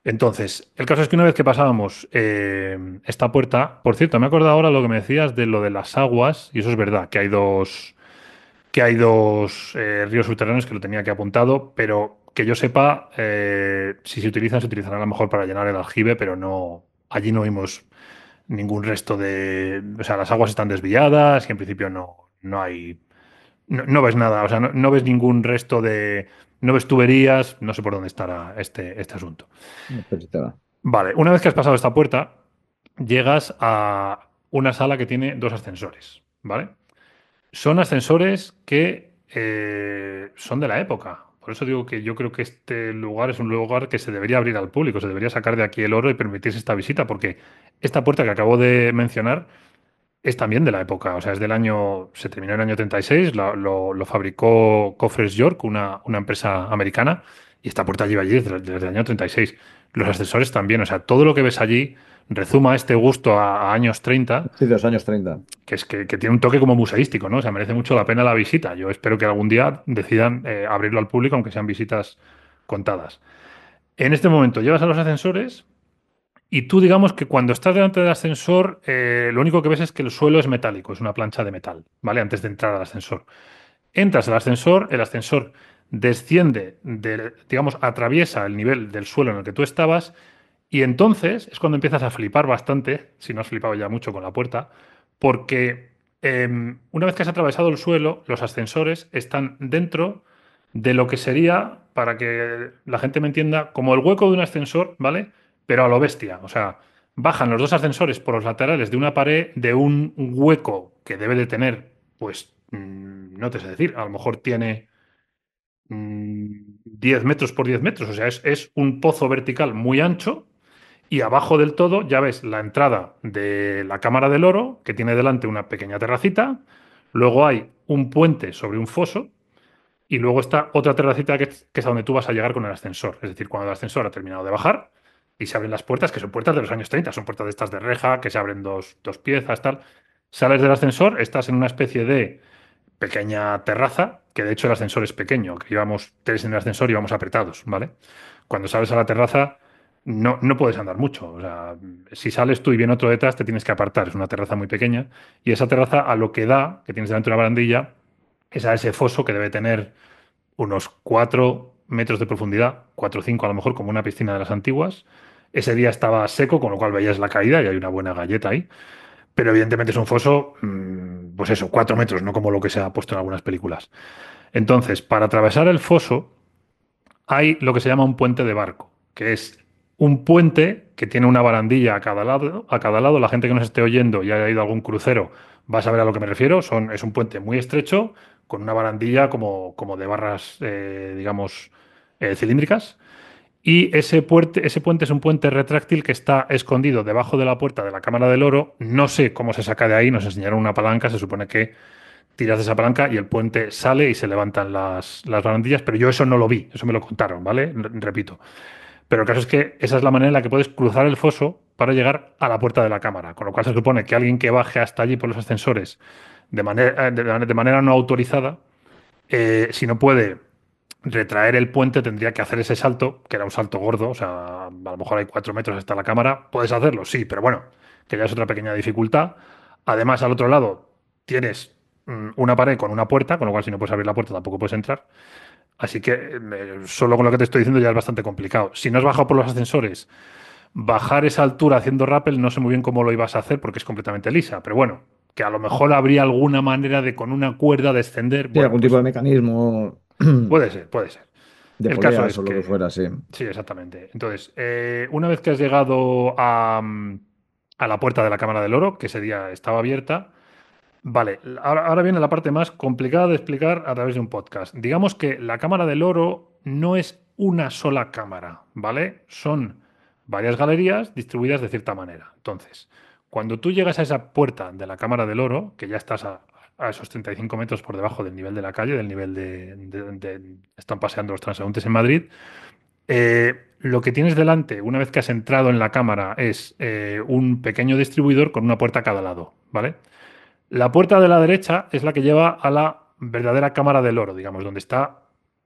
Entonces, el caso es que una vez que pasábamos esta puerta, por cierto, me he acordado ahora lo que me decías de lo de las aguas, y eso es verdad, que hay dos ríos subterráneos que lo tenía que apuntado, pero que yo sepa, si se utilizan, se utilizarán a lo mejor para llenar el aljibe, pero no, allí no vimos ningún resto de, o sea, las aguas están desviadas y en principio no hay, no ves nada, o sea, no ves ningún resto de, no ves tuberías, no sé por dónde estará este asunto. Necesitaba. Vale, una vez que has pasado esta puerta, llegas a una sala que tiene dos ascensores, ¿vale? Son ascensores que son de la época, Por eso digo que yo creo que este lugar es un lugar que se debería abrir al público, se debería sacar de aquí el oro y permitirse esta visita, porque esta puerta que acabo de mencionar es también de la época, o sea, es del año, se terminó en el año 36, lo fabricó Cofres York, una empresa americana, y esta puerta lleva allí desde el año 36. Los ascensores también, o sea, todo lo que ves allí rezuma este gusto a años 30, Sí, de los años 30. que es que tiene un toque como museístico, ¿no? O sea, merece mucho la pena la visita. Yo espero que algún día decidan abrirlo al público, aunque sean visitas contadas. En este momento llegas a los ascensores y tú digamos que cuando estás delante del ascensor, lo único que ves es que el suelo es metálico, es una plancha de metal, ¿vale? Antes de entrar al ascensor. Entras al ascensor, el ascensor desciende, digamos, atraviesa el nivel del suelo en el que tú estabas y entonces es cuando empiezas a flipar bastante, si no has flipado ya mucho con la puerta, porque una vez que has atravesado el suelo, los ascensores están dentro de lo que sería, para que la gente me entienda, como el hueco de un ascensor, ¿vale? Pero a lo bestia. O sea, bajan los dos ascensores por los laterales de una pared de un hueco que debe de tener, pues, no te sé decir, a lo mejor tiene 10 metros por 10 metros. O sea, es un pozo vertical muy ancho y abajo del todo ya ves la entrada de la Cámara del Oro, que tiene delante una pequeña terracita. Luego hay un puente sobre un foso. Y luego está otra terracita que es a donde tú vas a llegar con el ascensor. Es decir, cuando el ascensor ha terminado de bajar y se abren las puertas, que son puertas de los años 30, son puertas de estas de reja, que se abren dos piezas, tal. Sales del ascensor, estás en una especie de pequeña terraza, que de hecho el ascensor es pequeño, que íbamos tres en el ascensor y íbamos apretados, ¿vale? Cuando sales a la terraza no puedes andar mucho. O sea, si sales tú y viene otro detrás, te tienes que apartar. Es una terraza muy pequeña. Y esa terraza a lo que da, que tienes delante una barandilla, es a ese foso que debe tener unos 4 metros de profundidad, 4 o 5 a lo mejor, como una piscina de las antiguas. Ese día estaba seco, con lo cual veías la caída y hay una buena galleta ahí. Pero evidentemente es un foso, pues eso, 4 metros, no como lo que se ha puesto en algunas películas. Entonces, para atravesar el foso hay lo que se llama un puente de barco, que es un puente que tiene una barandilla a cada lado. A cada lado, la gente que nos esté oyendo y haya ido a algún crucero va a saber a lo que me refiero. Es un puente muy estrecho con una barandilla como de barras, digamos, cilíndricas. Y ese puente es un puente retráctil que está escondido debajo de la puerta de la Cámara del Oro. No sé cómo se saca de ahí, nos enseñaron una palanca, se supone que tiras de esa palanca y el puente sale y se levantan las barandillas, pero yo eso no lo vi, eso me lo contaron, ¿vale? Repito. Pero el caso es que esa es la manera en la que puedes cruzar el foso para llegar a la puerta de la cámara, con lo cual se supone que alguien que baje hasta allí por los ascensores de manera no autorizada, si no puede retraer el puente, tendría que hacer ese salto, que era un salto gordo, o sea, a lo mejor hay 4 metros hasta la cámara. Puedes hacerlo, sí, pero bueno, que ya es otra pequeña dificultad. Además, al otro lado tienes una pared con una puerta, con lo cual si no puedes abrir la puerta tampoco puedes entrar. Así que solo con lo que te estoy diciendo ya es bastante complicado. Si no has bajado por los ascensores, bajar esa altura haciendo rappel, no sé muy bien cómo lo ibas a hacer porque es completamente lisa, pero bueno, que a lo mejor habría alguna manera de con una cuerda descender. Sí, Bueno, algún tipo pues de mecanismo puede ser, puede ser. de El caso poleas es o lo que que, fuera, sí. sí, exactamente. Entonces, una vez que has llegado a la puerta de la Cámara del Oro, que ese día estaba abierta, vale, ahora viene la parte más complicada de explicar a través de un podcast. Digamos que la Cámara del Oro no es una sola cámara, ¿vale? Son varias galerías distribuidas de cierta manera. Entonces, cuando tú llegas a esa puerta de la Cámara del Oro, que ya estás a esos 35 metros por debajo del nivel de la calle, del nivel están paseando los transeúntes en Madrid, lo que tienes delante, una vez que has entrado en la cámara, es un pequeño distribuidor con una puerta a cada lado, ¿vale? La puerta de la derecha es la que lleva a la verdadera cámara del oro, digamos, donde está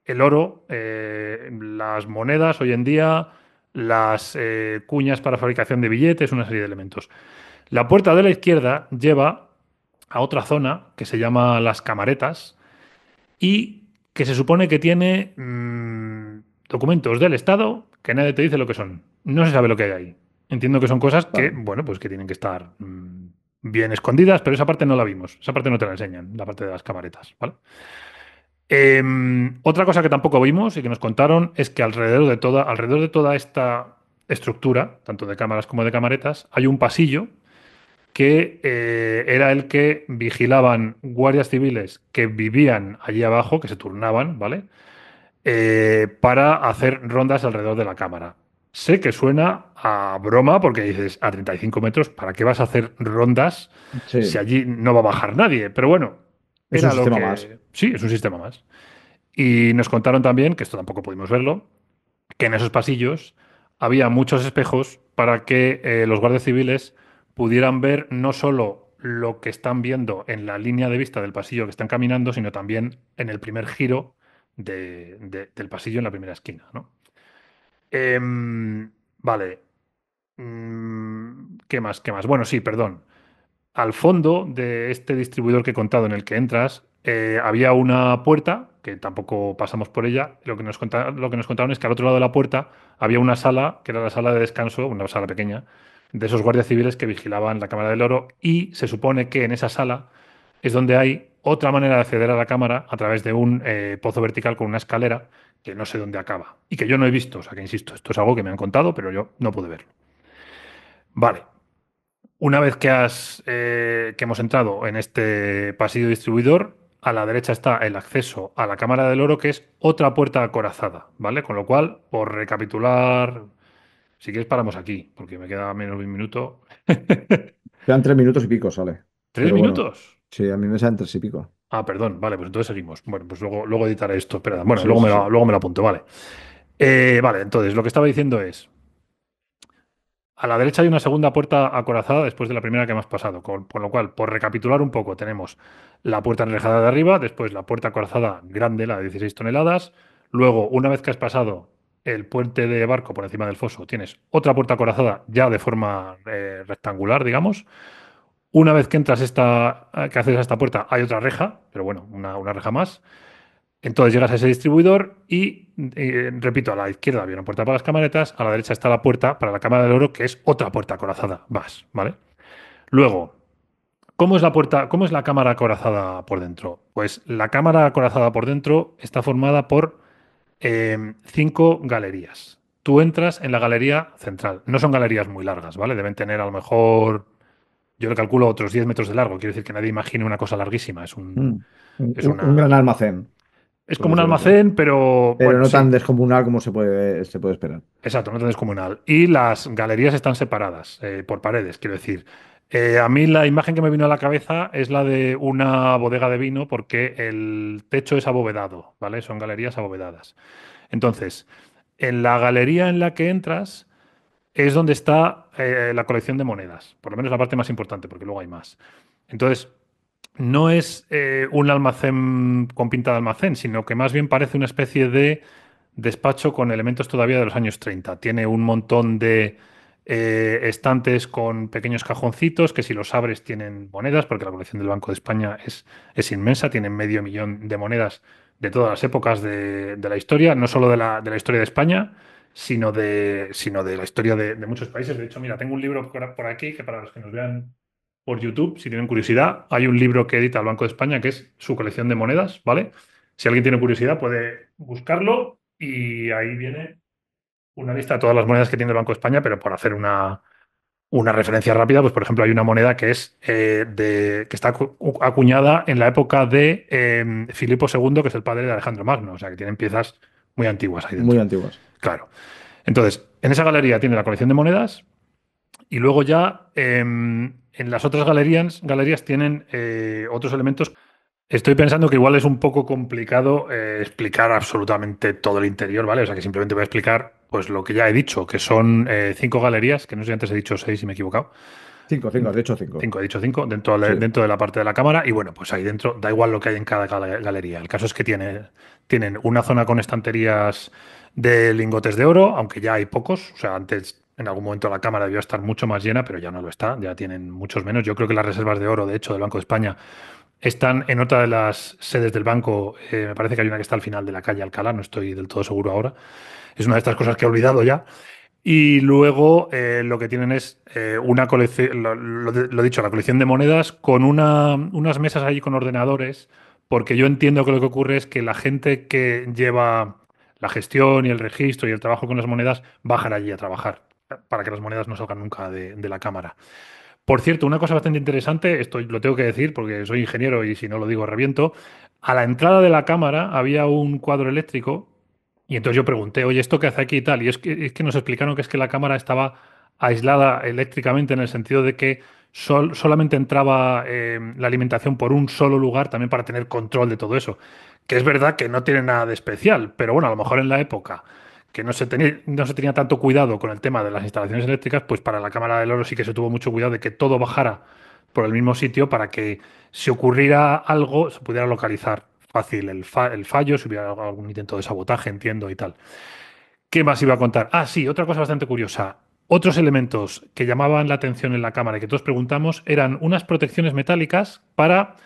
el oro, las monedas hoy en día, las cuñas para fabricación de billetes, una serie de elementos. La puerta de la izquierda lleva a otra zona que se llama las camaretas y que se supone que tiene documentos del Estado que nadie te dice lo que son. No se sabe lo que hay ahí. Entiendo que son cosas que, Vale. bueno, pues que tienen que estar bien escondidas, pero esa parte no la vimos. Esa parte no te la enseñan, la parte de las camaretas, ¿vale? Otra cosa que tampoco vimos y que nos contaron es que alrededor de toda esta estructura, tanto de cámaras como de camaretas, hay un pasillo que era el que vigilaban guardias civiles que vivían allí abajo, que se turnaban, ¿vale? para hacer rondas alrededor de la cámara. Sé que suena a broma porque dices, a 35 metros, ¿para qué vas a hacer rondas si Sí, allí no va a bajar nadie? Pero bueno, es un era lo sistema más. que... Sí, es un sistema más. Y nos contaron también, que esto tampoco pudimos verlo, que en esos pasillos había muchos espejos para que los guardias civiles pudieran ver no solo lo que están viendo en la línea de vista del pasillo que están caminando, sino también en el primer giro del pasillo en la primera esquina, ¿no? Vale. ¿Qué más? ¿Qué más? Bueno, sí, perdón. Al fondo de este distribuidor que he contado en el que entras, había una puerta, que tampoco pasamos por ella. Lo que nos contaron es que al otro lado de la puerta había una sala, que era la sala de descanso, una sala pequeña, de esos guardias civiles que vigilaban la Cámara del Oro. Y se supone que en esa sala es donde hay otra manera de acceder a la cámara a través de un pozo vertical con una escalera que no sé dónde acaba y que yo no he visto. O sea que insisto, esto es algo que me han contado, pero yo no pude verlo. Vale. Una vez que hemos entrado en este pasillo distribuidor, a la derecha está el acceso a la Cámara del Oro, que es otra puerta acorazada, ¿vale? Con lo cual, por recapitular, si quieres paramos aquí, porque me queda menos de un minuto. Quedan 3 minutos y pico, sale. ¿Tres Pero bueno, minutos? sí, a mí me salen 3 y pico. Ah, perdón, vale, pues entonces seguimos. Bueno, pues luego editaré esto. Espera, bueno, Sí, sí, sí. luego me lo apunto, vale. Vale, entonces lo que estaba diciendo es. A la derecha hay una segunda puerta acorazada después de la primera que hemos pasado, por lo cual, por recapitular un poco, tenemos la puerta enrejada de arriba, después la puerta acorazada grande, la de 16 toneladas, luego, una vez que has pasado el puente de barco por encima del foso, tienes otra puerta acorazada ya de forma rectangular, digamos. Una vez que entras que haces a esta puerta, hay otra reja, pero bueno, una reja más. Entonces llegas a ese distribuidor y, repito, a la izquierda había una puerta para las camionetas, a la derecha está la puerta para la cámara del oro, que es otra puerta acorazada. Vas, ¿vale? Luego, ¿cómo es la puerta, cómo es la cámara acorazada por dentro? Pues la cámara acorazada por dentro está formada por 5 galerías. Tú entras en la galería central. No son galerías muy largas, ¿vale? Deben tener a lo mejor, yo le calculo otros 10 metros de largo. Quiero decir que nadie imagine una cosa larguísima. Mm. Es Un gran una, almacén, es por como un decirlo así. almacén, pero Pero bueno, no tan sí. descomunal como se puede esperar. Exacto, no tan descomunal. Y las galerías están separadas por paredes, quiero decir. A mí la imagen que me vino a la cabeza es la de una bodega de vino porque el techo es abovedado, ¿vale? Son galerías abovedadas. Entonces, en la galería en la que entras es donde está la colección de monedas, por lo menos la parte más importante, porque luego hay más. Entonces, no es un almacén con pinta de almacén, sino que más bien parece una especie de despacho con elementos todavía de los años 30. Tiene un montón de estantes con pequeños cajoncitos que si los abres tienen monedas, porque la colección del Banco de España es inmensa, tiene medio millón de monedas de todas las épocas de la historia, no solo de la historia de España, sino de la historia de muchos países. De hecho, mira, tengo un libro por aquí que para los que nos vean por YouTube, si tienen curiosidad, hay un libro que edita el Banco de España que es su colección de monedas, ¿vale? Si alguien tiene curiosidad puede buscarlo y ahí viene una lista de todas las monedas que tiene el Banco de España, pero por hacer una referencia rápida, pues por ejemplo hay una moneda que es que está acuñada en la época de Filipo II, que es el padre de Alejandro Magno, o sea que tienen piezas muy antiguas ahí Muy dentro. antiguas. Claro. Entonces, en esa galería tiene la colección de monedas y luego ya en las otras galerías tienen otros elementos. Estoy pensando que igual es un poco complicado explicar absolutamente todo el interior, ¿vale? O sea que simplemente voy a explicar pues lo que ya he dicho, que son 5 galerías, que no sé si antes he dicho 6 si me he equivocado. Cinco, cinco, has dicho cinco. 5, he dicho 5, dentro de la parte de la cámara. Y bueno, pues ahí dentro da igual lo que hay en cada galería. El caso es que tienen una zona con estanterías de lingotes de oro, aunque ya hay pocos. O sea, antes en algún momento la cámara debió estar mucho más llena, pero ya no lo está. Ya tienen muchos menos. Yo creo que las reservas de oro, de hecho, del Banco de España están en otra de las sedes del banco. Me parece que hay una que está al final de la calle Alcalá, no estoy del todo seguro ahora. Es una de estas cosas que he olvidado ya. Y luego lo que tienen es una colección, lo dicho, la colección de monedas con unas mesas ahí con ordenadores, porque yo entiendo que lo que ocurre es que la gente que lleva la gestión y el registro y el trabajo con las monedas bajan allí a trabajar para que las monedas no salgan nunca de la cámara. Por cierto, una cosa bastante interesante, esto lo tengo que decir porque soy ingeniero y si no lo digo reviento. A la entrada de la cámara había un cuadro eléctrico Y entonces yo pregunté, oye, ¿esto qué hace aquí y tal? Y es que nos explicaron que es que la cámara estaba aislada eléctricamente en el sentido de que solamente entraba la alimentación por un solo lugar también para tener control de todo eso. Que es verdad que no tiene nada de especial, pero bueno, a lo mejor en la época que no se tenía tanto cuidado con el tema de las instalaciones eléctricas, pues para la cámara del oro sí que se tuvo mucho cuidado de que todo bajara por el mismo sitio para que si ocurriera algo se pudiera localizar fácil el fallo, si hubiera algún intento de sabotaje, entiendo y tal. ¿Qué más iba a contar? Ah, sí, otra cosa bastante curiosa. Otros elementos que llamaban la atención en la cámara y que todos preguntamos eran unas protecciones metálicas para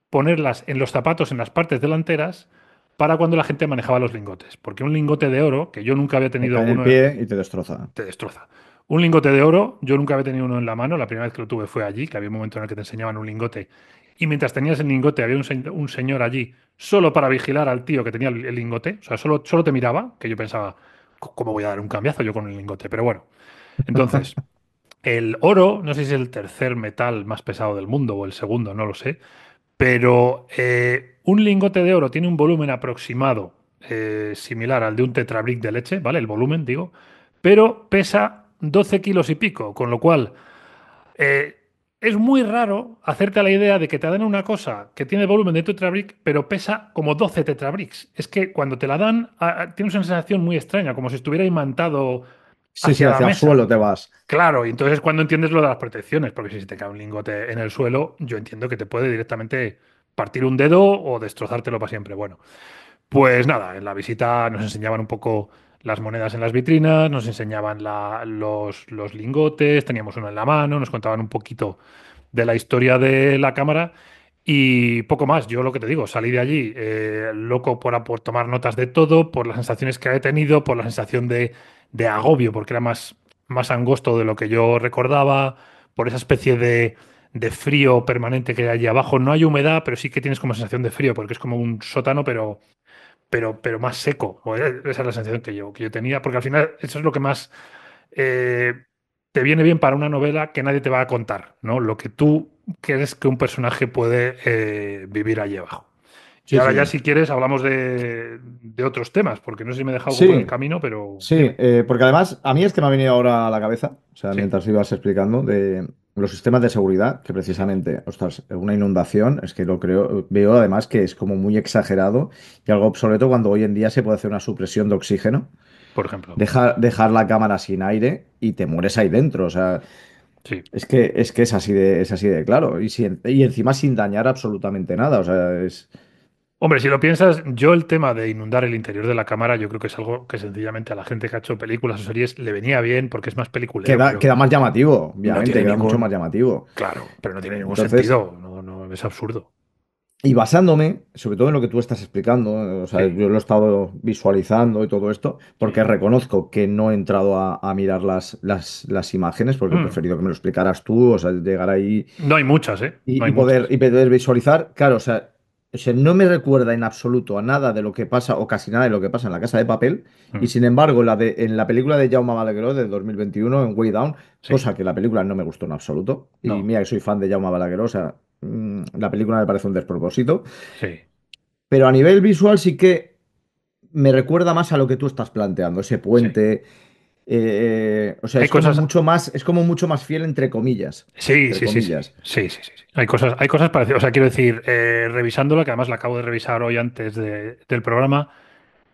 ponerlas en los zapatos en las partes delanteras para cuando la gente manejaba los lingotes. Porque un lingote de oro, que yo nunca había Te tenido cae en el uno, pie y te destroza. te destroza. Un lingote de oro, yo nunca había tenido uno en la mano, la primera vez que lo tuve fue allí, que había un momento en el que te enseñaban un lingote, y mientras tenías el lingote había un señor allí solo para vigilar al tío que tenía el lingote, o sea, solo te miraba, que yo pensaba, ¿cómo voy a dar un cambiazo yo con el lingote? Pero bueno, entonces, el oro, no sé si es el tercer metal más pesado del mundo o el segundo, no lo sé, pero un lingote de oro tiene un volumen aproximado similar al de un tetrabric de leche, ¿vale? El volumen, digo, pero pesa 12 kilos y pico, con lo cual eh, es muy raro hacerte la idea de que te dan una cosa que tiene el volumen de tetrabric, pero pesa como 12 tetrabricks. Es que cuando te la dan, tienes una sensación muy extraña, como si estuviera imantado Sí, sí, hacia la hacia el mesa. suelo te vas. Claro, y entonces es cuando entiendes lo de las protecciones, porque si se te cae un lingote en el suelo, yo entiendo que te puede directamente partir un dedo o destrozártelo para siempre. Bueno, pues nada, en la visita nos enseñaban un poco las monedas en las vitrinas, nos enseñaban los lingotes, teníamos uno en la mano, nos contaban un poquito de la historia de la cámara y poco más. Yo lo que te digo, salí de allí loco por tomar notas de todo, por las sensaciones que he tenido, por la sensación de agobio, porque era más angosto de lo que yo recordaba, por esa especie de frío permanente que hay allí abajo. No hay humedad, pero sí que tienes como sensación de frío, porque es como un sótano, pero más seco. Esa es la sensación que yo tenía, porque al final eso es lo que más eh, te viene bien para una novela que nadie te va a contar, ¿no? Lo que tú crees que un personaje puede vivir allí abajo. Y Sí, ahora ya sí. si quieres hablamos de otros temas, porque no sé si me he dejado algo por el Sí, camino, pero sí, dime. porque además a mí es que me ha venido ahora a la cabeza, o sea, Sí, mientras ibas explicando, de los sistemas de seguridad, que precisamente, ostras, una inundación, es que lo creo, veo además que es como muy exagerado y algo obsoleto cuando hoy en día se puede hacer una supresión de oxígeno, por ejemplo. dejar la cámara sin aire y te mueres ahí dentro, o sea, Sí. es que es así de claro, y encima sin dañar absolutamente nada, o sea, es... Hombre, si lo piensas, yo el tema de inundar el interior de la cámara, yo creo que es algo que sencillamente a la gente que ha hecho películas o series le venía bien porque es más peliculero, Queda, pero queda más llamativo, no obviamente, tiene queda mucho más ningún, llamativo. claro, pero no tiene ningún Entonces, sentido, no, no, es absurdo. y basándome, sobre todo en lo que tú estás explicando, o sea, Sí, yo lo he estado visualizando y todo esto, porque sí. reconozco que no he entrado a mirar las imágenes, porque he Mm. preferido que me lo explicaras tú, o sea, llegar ahí No hay muchas, ¿eh? No y, hay y poder, muchas. y poder visualizar. Claro, o sea, no me recuerda en absoluto a nada de lo que pasa, o casi nada de lo que pasa en La Casa de Papel, y Mm. sin embargo, en la película de Jaume Balagueró de 2021, en Way Down, Sí, cosa que la película no me gustó en absoluto, y no, mira que soy fan de Jaume Balagueró, o sea, la película me parece un despropósito. sí, Pero a nivel visual sí que me recuerda más a lo que tú estás planteando, ese sí. puente. O sea, Hay cosas. es como mucho más fiel entre comillas. Sí, Entre sí, sí, sí. comillas. Sí, sí, sí, sí. Hay cosas parecidas. O sea, quiero decir, revisándola, que además la acabo de revisar hoy antes del programa,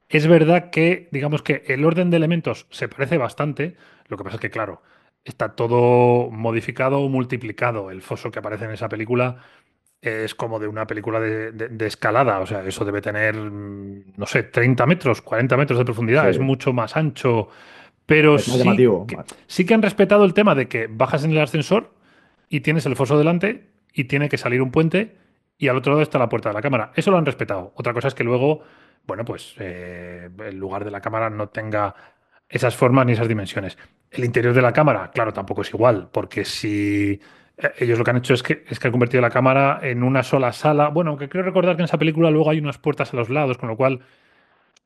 es verdad que, digamos que el orden de elementos se parece bastante. Lo que pasa es que, claro, está todo modificado o multiplicado. El foso que aparece en esa película es como de una película de escalada. O sea, eso debe tener, no sé, 30 metros, 40 metros de Sí, profundidad. Es mucho más ancho. Pero es más llamativo. sí que han respetado el tema de que bajas en el ascensor y tienes el foso delante y tiene que salir un puente y al otro lado está la puerta de la cámara. Eso lo han respetado. Otra cosa es que luego, bueno, pues el lugar de la cámara no tenga esas formas ni esas dimensiones. El interior de la cámara, claro, tampoco es igual, porque si ellos lo que han hecho es que han convertido la cámara en una sola sala. Bueno, aunque creo recordar que en esa película luego hay unas puertas a los lados, con lo cual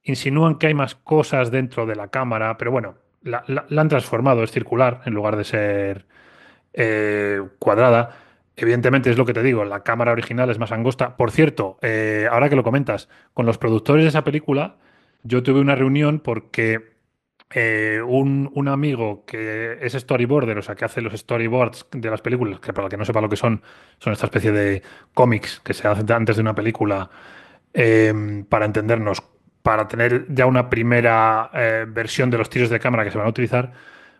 insinúan que hay más cosas dentro de la cámara, pero bueno, la han transformado, es circular en lugar de ser cuadrada. Evidentemente es lo que te digo, la cámara original es más angosta. Por cierto, ahora que lo comentas, con los productores de esa película yo tuve una reunión porque un amigo que es storyboarder, o sea, que hace los storyboards de las películas, que para el que no sepa lo que son esta especie de cómics que se hacen antes de una película para entendernos, para tener ya una primera versión de los tiros de cámara que se van a utilizar.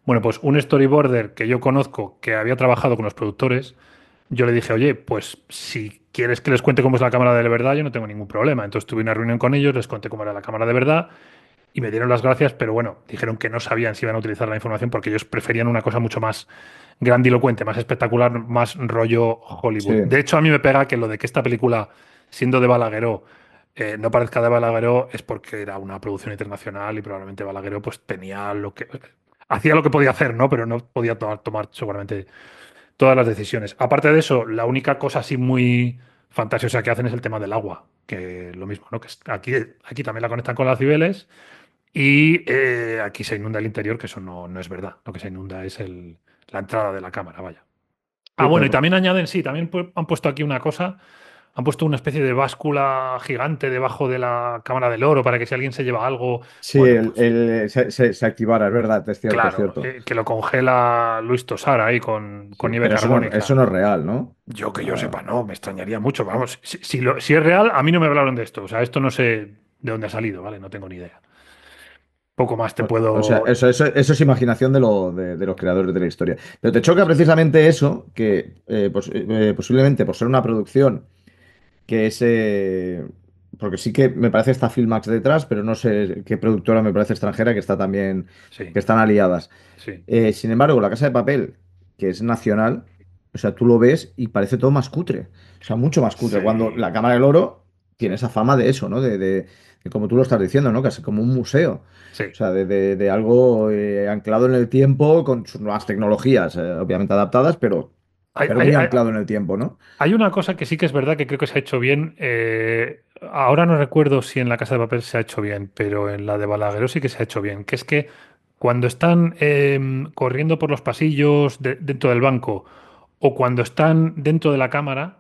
Bueno, pues un storyboarder que yo conozco que había trabajado con los productores, yo le dije, oye, pues si quieres que les cuente cómo es la cámara de verdad, yo no tengo ningún problema. Entonces tuve una reunión con ellos, les conté cómo era la cámara de verdad y me dieron las gracias, pero bueno, dijeron que no sabían si iban a utilizar la información porque ellos preferían una cosa mucho más grandilocuente, más espectacular, más rollo Sí. Hollywood. De hecho, a mí me pega que lo de que esta película, siendo de Balagueró, no parezca de Balagueró es porque era una producción internacional y probablemente Balagueró pues tenía lo que... Hacía lo que podía hacer, ¿no? Pero no podía tomar seguramente todas las decisiones. Aparte de eso, la única cosa así muy fantasiosa que hacen es el tema del agua, que lo mismo, ¿no? Que aquí también la conectan con las Cibeles y aquí se inunda el interior, que eso no es verdad. Lo que se inunda es la entrada de la cámara, vaya. Ah, Sí, bueno, y pero también añaden, sí, también han puesto aquí una cosa, han puesto una especie de báscula gigante debajo de la cámara del oro para que si alguien se lleva algo, sí, bueno, pues se activara, es verdad, es cierto, es claro, cierto. que lo congela Luis Tosar ahí con Sí, nieve pero eso carbónica. no es real, ¿no? Yo que yo Ah, sepa, no, me extrañaría mucho. Vamos, si es real, a mí no me hablaron de esto. O sea, esto no sé de dónde ha salido, ¿vale? No tengo ni idea. Poco más te o sea, puedo. eso es imaginación de los creadores de la historia. Pero te choca Sí, precisamente eso, que posiblemente por ser una producción que es... porque sí que me parece está Filmax detrás, pero no sé qué productora me parece extranjera que está también, sí, que están aliadas. sí, Sin embargo, La Casa de Papel, que es nacional, o sea, tú lo ves y parece todo más cutre. O sea, mucho más cutre. Cuando sí, La Cámara del Oro tiene sí, esa fama de eso, ¿no? De como tú lo estás diciendo, ¿no? Casi como un museo. sí. O sea, de algo anclado en el tiempo con sus nuevas tecnologías, obviamente adaptadas, Hay, pero hay- muy hay- anclado en el tiempo, ¿no? hay una cosa que sí que es verdad que creo que se ha hecho bien. Ahora no recuerdo si en la Casa de Papel se ha hecho bien, pero en la de Balagueró sí que se ha hecho bien. Que es que cuando están corriendo por los pasillos dentro del banco o cuando están dentro de la cámara.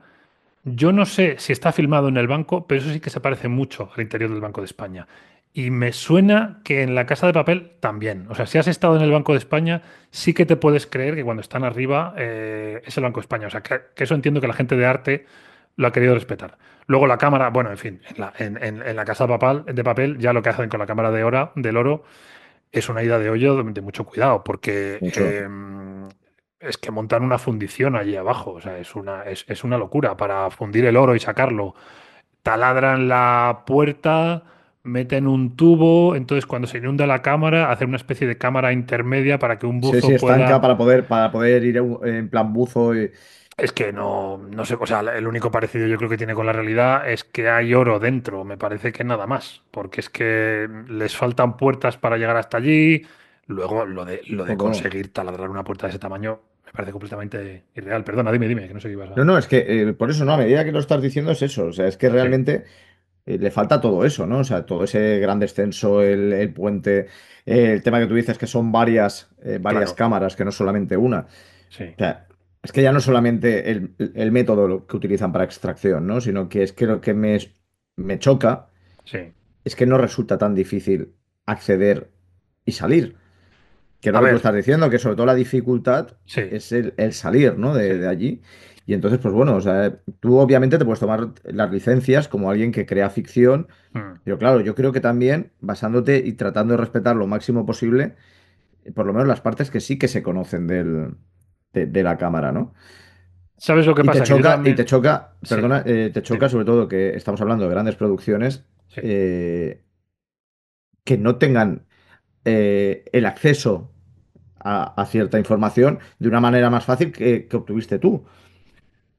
Yo no sé si está filmado en el banco, pero eso sí que se parece mucho al interior del Banco de España. Y me suena que en la Casa de Papel también. O sea, si has estado en el Banco de España, sí que te puedes creer que cuando están arriba es el Banco de España. O sea, que eso entiendo que la gente de arte lo ha querido respetar. Luego la cámara, bueno, en fin, en la Casa de Papel, ya lo que hacen con la cámara del oro es una ida de hoyo de mucho cuidado, porque Mucho. es que montan una fundición allí abajo, o sea, es una locura para fundir el oro y sacarlo. Taladran la puerta, meten un tubo, entonces cuando se inunda la cámara, hacen una especie de cámara intermedia para que un Sí, sí, buzo estanca pueda. para poder ir en plan buzo. Es que no sé, o sea, el único parecido yo creo que tiene con la realidad es que hay oro dentro, me parece que nada más, porque es que les faltan puertas para llegar hasta allí, luego lo de Jodo. conseguir taladrar una puerta de ese tamaño me parece completamente irreal. Perdona, dime, que no sé qué ibas No, a... no, es que por eso, no, a medida que lo estás diciendo es eso. O sea, es que Sí, realmente le falta todo eso, ¿no? O sea, todo ese gran descenso, el puente, el tema que tú dices que son varias claro, cámaras, que no solamente una. O sí, sea, es que ya no solamente el método que utilizan para extracción, ¿no? Sino que es que lo que me choca sí. es que no resulta tan difícil acceder y salir. Que es A lo que tú ver, estás diciendo, que sobre todo la dificultad sí, es el salir, ¿no? sí, De allí. Y entonces, pues bueno, o sea, tú obviamente te puedes tomar las licencias como alguien que crea ficción, mm. pero claro, yo creo que también basándote y tratando de respetar lo máximo posible, por lo menos las partes que sí que se conocen de la cámara, ¿no? ¿Sabes lo que Y te pasa? Que yo choca, y te también... choca, Sí, perdona, te choca dime, sobre todo que estamos hablando de grandes producciones sí. que no tengan el acceso a cierta información de una manera más fácil que obtuviste tú.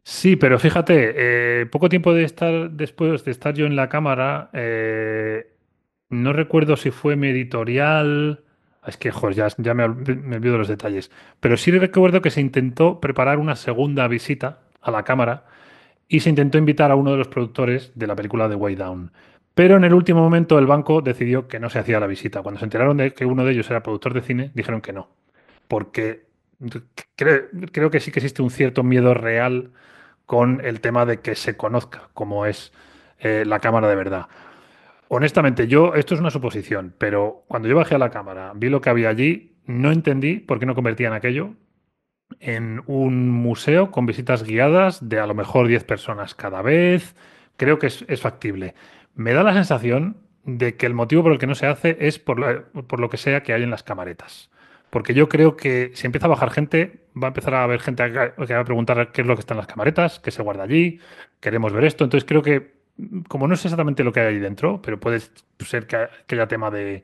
Sí, pero fíjate, poco tiempo después de estar yo en la cámara, no recuerdo si fue mi editorial. Es que, joder, ya me olvido de los detalles. Pero sí recuerdo que se intentó preparar una segunda visita a la cámara y se intentó invitar a uno de los productores de la película The Way Down. Pero en el último momento el banco decidió que no se hacía la visita. Cuando se enteraron de que uno de ellos era productor de cine, dijeron que no. Porque creo que sí que existe un cierto miedo real con el tema de que se conozca cómo es la cámara de verdad. Honestamente, esto es una suposición, pero cuando yo bajé a la cámara, vi lo que había allí, no entendí por qué no convertían aquello en un museo con visitas guiadas de a lo mejor 10 personas cada vez. Creo que es factible. Me da la sensación de que el motivo por el que no se hace es por lo que sea que hay en las camaretas. Porque yo creo que si empieza a bajar gente, va a empezar a haber gente que va a preguntar qué es lo que está en las camaretas, qué se guarda allí, queremos ver esto. Entonces creo que, como no sé exactamente lo que hay ahí dentro, pero puede ser que haya tema de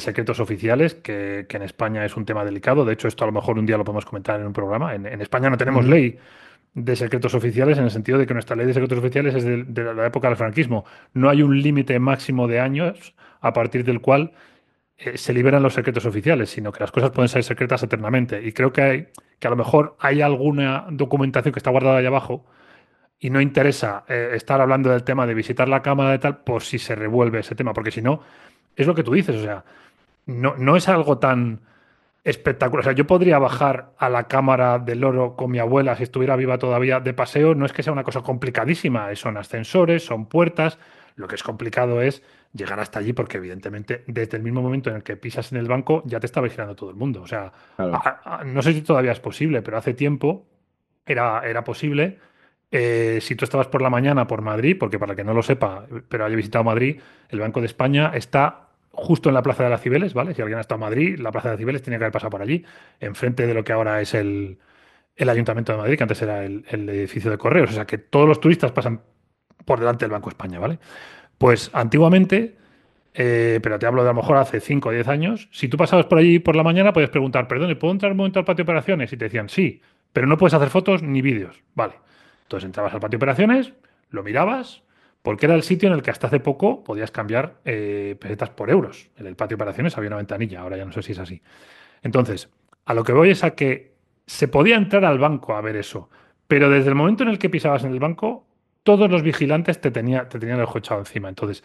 secretos oficiales, que en España es un tema delicado. De hecho, esto a lo mejor un día lo podemos comentar en un programa. En España no tenemos Ujú. ley de secretos oficiales en el sentido de que nuestra ley de secretos oficiales es de la época del franquismo. No hay un límite máximo de años a partir del cual se liberan los secretos oficiales, sino que las cosas pueden ser secretas eternamente. Y creo que a lo mejor hay alguna documentación que está guardada ahí abajo y no interesa estar hablando del tema de visitar la cámara de tal por si se revuelve ese tema, porque si no, es lo que tú dices, o sea, no es algo tan espectacular. O sea, yo podría bajar a la Cámara del Oro con mi abuela si estuviera viva todavía de paseo. No es que sea una cosa complicadísima. Son ascensores, son puertas. Lo que es complicado es llegar hasta allí porque evidentemente desde el mismo momento en el que pisas en el banco ya te está vigilando todo el mundo. O sea, Claro. no sé si todavía es posible, pero hace tiempo era posible. Si tú estabas por la mañana por Madrid, porque para el que no lo sepa, pero haya visitado Madrid, el Banco de España está justo en la Plaza de las Cibeles, ¿vale? Si alguien ha estado en Madrid, la Plaza de las Cibeles tiene que haber pasado por allí, enfrente de lo que ahora es el Ayuntamiento de Madrid, que antes era el edificio de correos. O sea que todos los turistas pasan por delante del Banco de España, ¿vale? Pues antiguamente, pero te hablo de a lo mejor hace 5 o 10 años, si tú pasabas por allí por la mañana, podías preguntar, perdón, ¿puedo entrar un momento al patio de operaciones? Y te decían, sí, pero no puedes hacer fotos ni vídeos. Vale. Entonces entrabas al patio de operaciones, lo mirabas, porque era el sitio en el que hasta hace poco podías cambiar pesetas por euros. En el patio de operaciones había una ventanilla, ahora ya no sé si es así. Entonces, a lo que voy es a que se podía entrar al banco a ver eso, pero desde el momento en el que pisabas en el banco, todos los vigilantes te tenían el ojo echado encima. Entonces,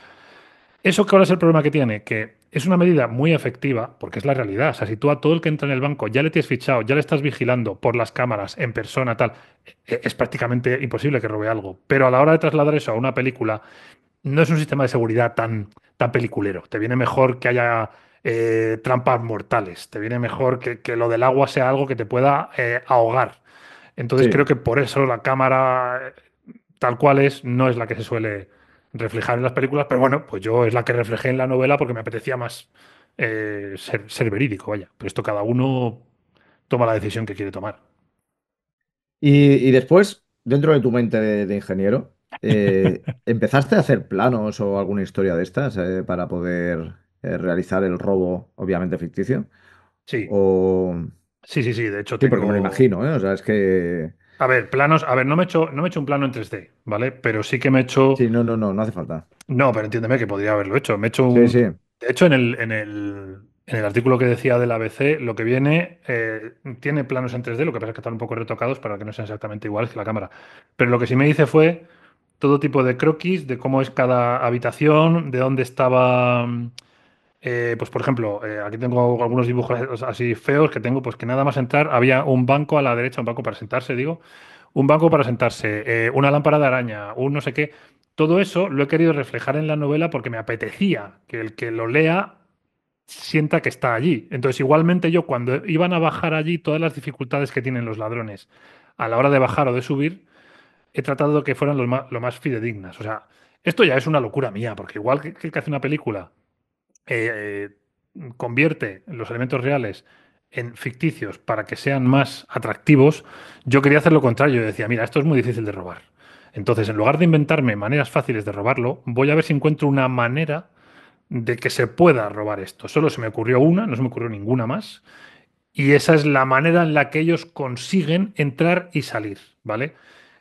¿eso cuál es el problema que tiene? Que es una medida muy efectiva, porque es la realidad. O sea, si tú a todo el que entra en el banco ya le tienes fichado, ya le estás vigilando por las cámaras, en persona, tal, es prácticamente imposible que robe algo. Pero a la hora de trasladar eso a una película, no es un sistema de seguridad tan peliculero. Te viene mejor que haya trampas mortales. Te viene mejor que lo del agua sea algo que te pueda ahogar. Entonces creo Sí. que por eso la cámara tal cual es, no es la que se suele reflejar en las películas, pero bueno, pues yo es la que reflejé en la novela porque me apetecía más ser verídico, vaya. Pero esto cada uno toma la decisión que quiere tomar. Y después, dentro de tu mente de ingeniero, ¿empezaste a hacer planos o alguna historia de estas para poder realizar el robo, obviamente ficticio? Sí, O... sí, de hecho Sí, porque me lo tengo... imagino, ¿eh? O sea, es que... A ver, planos, a ver, no me he hecho un plano en 3D, ¿vale? Pero sí que me he hecho... Sí, no hace falta. No, pero entiéndeme que podría haberlo hecho. Me he hecho Sí, un... sí. De hecho, en el artículo que decía del ABC, lo que viene tiene planos en 3D, lo que pasa es que están un poco retocados para que no sean exactamente iguales que la cámara. Pero lo que sí me hice fue todo tipo de croquis de cómo es cada habitación, de dónde estaba... pues por ejemplo, aquí tengo algunos dibujos así feos que tengo, pues que nada más entrar había un banco a la derecha, un banco para sentarse, digo, un banco para sentarse, una lámpara de araña, un no sé qué. Todo eso lo he querido reflejar en la novela porque me apetecía que el que lo lea sienta que está allí. Entonces, igualmente yo cuando iban a bajar allí todas las dificultades que tienen los ladrones a la hora de bajar o de subir, he tratado de que fueran lo más fidedignas. O sea, esto ya es una locura mía, porque igual que el que hace una película convierte los elementos reales en ficticios para que sean más atractivos, yo quería hacer lo contrario. Yo decía, mira, esto es muy difícil de robar. Entonces, en lugar de inventarme maneras fáciles de robarlo, voy a ver si encuentro una manera de que se pueda robar esto. Solo se me ocurrió una, no se me ocurrió ninguna más. Y esa es la manera en la que ellos consiguen entrar y salir, ¿vale?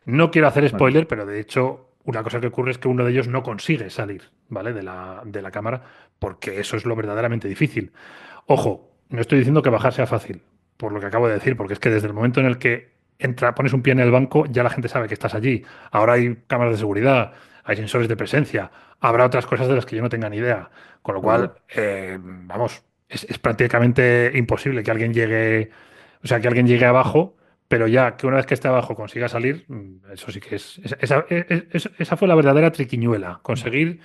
No quiero hacer Bueno, spoiler, pero de hecho una cosa que ocurre es que uno de ellos no consigue salir, ¿vale? De la cámara, porque eso es lo verdaderamente difícil. Ojo, no estoy diciendo que bajar sea fácil, por lo que acabo de decir, porque es que desde el momento en el que pones un pie en el banco, ya la gente sabe que estás allí. Ahora hay cámaras de seguridad, hay sensores de presencia, habrá otras cosas de las que yo no tenga ni idea. Con lo cual, seguro. vamos, es prácticamente imposible que alguien llegue, o sea, que alguien llegue abajo, pero ya que una vez que esté abajo consiga salir, eso sí que esa fue la verdadera triquiñuela, conseguir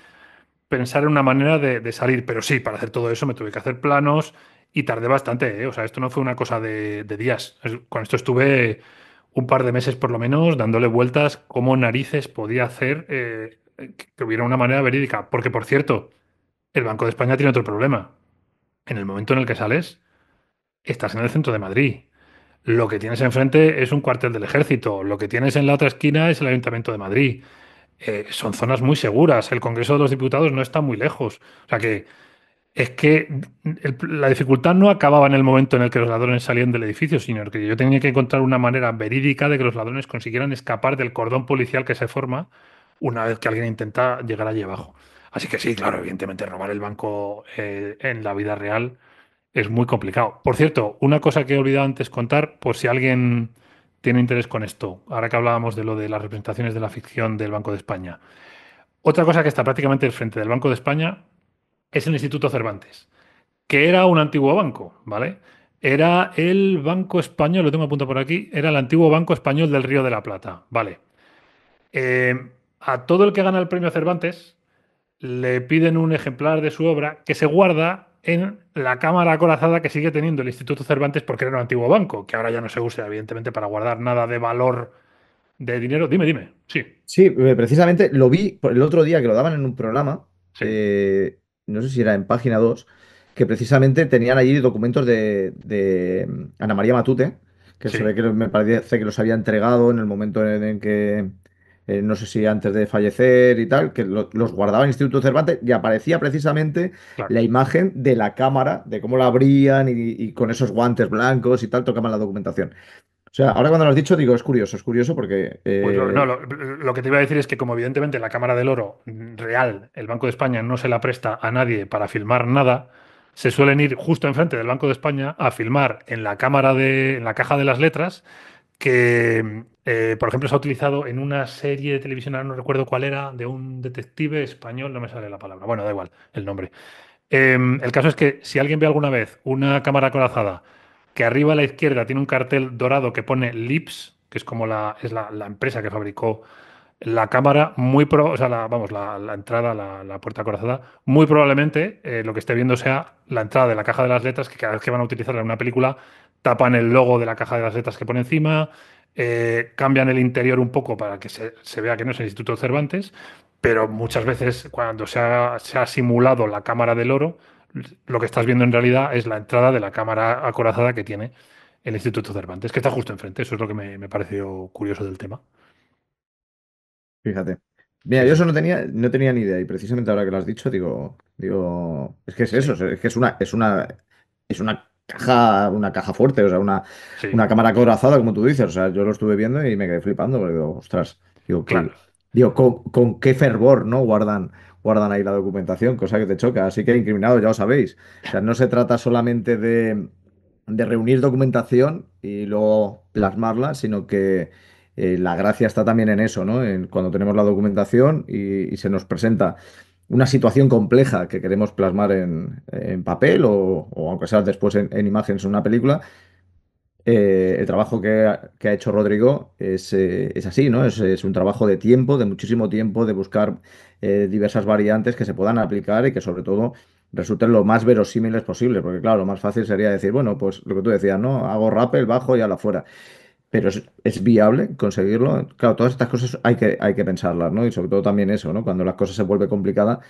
pensar en una manera de salir. Pero sí, para hacer todo eso me tuve que hacer planos y tardé bastante, ¿eh? O sea, esto no fue una cosa de días. Con esto estuve un par de meses por lo menos dándole vueltas cómo narices podía hacer que hubiera una manera verídica. Porque, por cierto, el Banco de España tiene otro problema. En el momento en el que sales, estás en el centro de Madrid. Lo que tienes enfrente es un cuartel del ejército. Lo que tienes en la otra esquina es el Ayuntamiento de Madrid. Son zonas muy seguras. El Congreso de los Diputados no está muy lejos. O sea que es que la dificultad no acababa en el momento en el que los ladrones salían del edificio, sino que yo tenía que encontrar una manera verídica de que los ladrones consiguieran escapar del cordón policial que se forma una vez que alguien intenta llegar allí abajo. Así que sí, claro, evidentemente robar el banco en la vida real es muy complicado. Por cierto, una cosa que he olvidado antes contar, por si alguien tiene interés con esto, ahora que hablábamos de lo de las representaciones de la ficción del Banco de España. Otra cosa que está prácticamente al frente del Banco de España es el Instituto Cervantes, que era un antiguo banco, ¿vale? Era el Banco Español, lo tengo apuntado por aquí, era el antiguo Banco Español del Río de la Plata, ¿vale? A todo el que gana el premio Cervantes le piden un ejemplar de su obra que se guarda en la cámara acorazada que sigue teniendo el Instituto Cervantes porque era un antiguo banco, que ahora ya no se usa, evidentemente, para guardar nada de valor de dinero. Dime, dime. Sí, Sí, precisamente lo vi el otro día que lo daban en un programa, sí, eh, no sé si era en Página 2, que precisamente tenían allí documentos de Ana María Matute, que se sí, ve que me parece que los había entregado en el momento en que, no sé si antes de fallecer y tal, que los guardaba en el Instituto Cervantes y aparecía precisamente claro. la imagen de la cámara, de cómo la abrían y con esos guantes blancos y tal tocaban la documentación. O sea, ahora cuando lo has dicho, digo, es curioso porque Pues no, lo que te iba a decir es que como evidentemente la Cámara del Oro real, el Banco de España no se la presta a nadie para filmar nada, se suelen ir justo enfrente del Banco de España a filmar en la en la caja de las letras, que por ejemplo se ha utilizado en una serie de televisión, ahora no recuerdo cuál era, de un detective español, no me sale la palabra. Bueno, da igual el nombre. El caso es que si alguien ve alguna vez una cámara acorazada que arriba a la izquierda tiene un cartel dorado que pone Lips, que es como la empresa que fabricó la cámara, o sea, vamos, la entrada, la puerta acorazada, muy probablemente lo que esté viendo sea la entrada de la caja de las letras, que cada vez que van a utilizarla en una película, tapan el logo de la caja de las letras que pone encima, cambian el interior un poco para que se vea que no es el Instituto Cervantes, pero muchas veces cuando se ha simulado la cámara del oro, lo que estás viendo en realidad es la entrada de la cámara acorazada que tiene el Instituto Cervantes, que está justo enfrente. Eso es lo que me pareció curioso del tema. fíjate. Mira, Sí, yo sí, eso no tenía ni idea. Y precisamente ahora que lo has dicho, digo, es que es eso, sí, es que es una caja fuerte, o sea, sí, una cámara acorazada, como tú dices. O sea, yo lo estuve viendo y me quedé flipando, porque digo, ostras, digo, claro. con qué fervor, ¿no? Guardan ahí la documentación, cosa que te choca. Así que incriminado, ya lo sabéis. O sea, no se trata solamente de reunir documentación y luego plasmarla, sino que la gracia está también en eso, ¿no? En cuando tenemos la documentación y se nos presenta una situación compleja que queremos plasmar en papel o aunque sea después en imágenes en una película, el trabajo que ha hecho Rodrigo es así, ¿no? Es un trabajo de tiempo, de muchísimo tiempo, de buscar diversas variantes que se puedan aplicar y que sobre todo resulten lo más verosímiles posible, porque claro, lo más fácil sería decir, bueno, pues lo que tú decías, ¿no? Hago rappel, bajo y a la fuera. Pero es viable conseguirlo. Claro, todas estas cosas hay que pensarlas, ¿no? Y sobre todo también eso, ¿no? Cuando las cosas se vuelve complicada,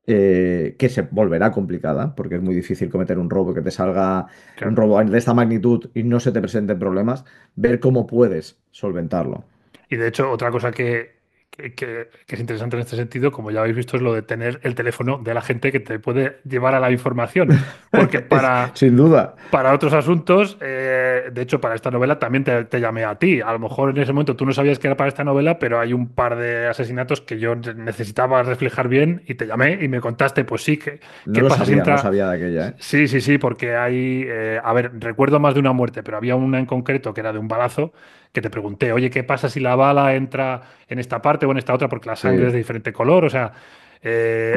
que se volverá complicada, porque es muy difícil cometer un robo, que te salga un Claro. robo de esta magnitud y no se te presenten problemas, ver cómo puedes solventarlo. Y de hecho, otra cosa que es interesante en este sentido, como ya habéis visto, es lo de tener el teléfono de la gente que te puede llevar a la información. Porque Sin duda. para otros asuntos, de hecho, para esta novela también te llamé a ti. A lo mejor en ese momento tú no sabías que era para esta novela, pero hay un par de asesinatos que yo necesitaba reflejar bien y te llamé y me contaste, pues sí, ¿qué pasa si No entra? sabía de aquella, ¿eh? Sí, sí, sí, porque hay, a ver, recuerdo más de una muerte, pero había una en concreto que era de un balazo, que te pregunté, oye, ¿qué pasa si la bala entra en esta parte o en esta otra? Porque la sangre es Sí. de diferente color, o sea,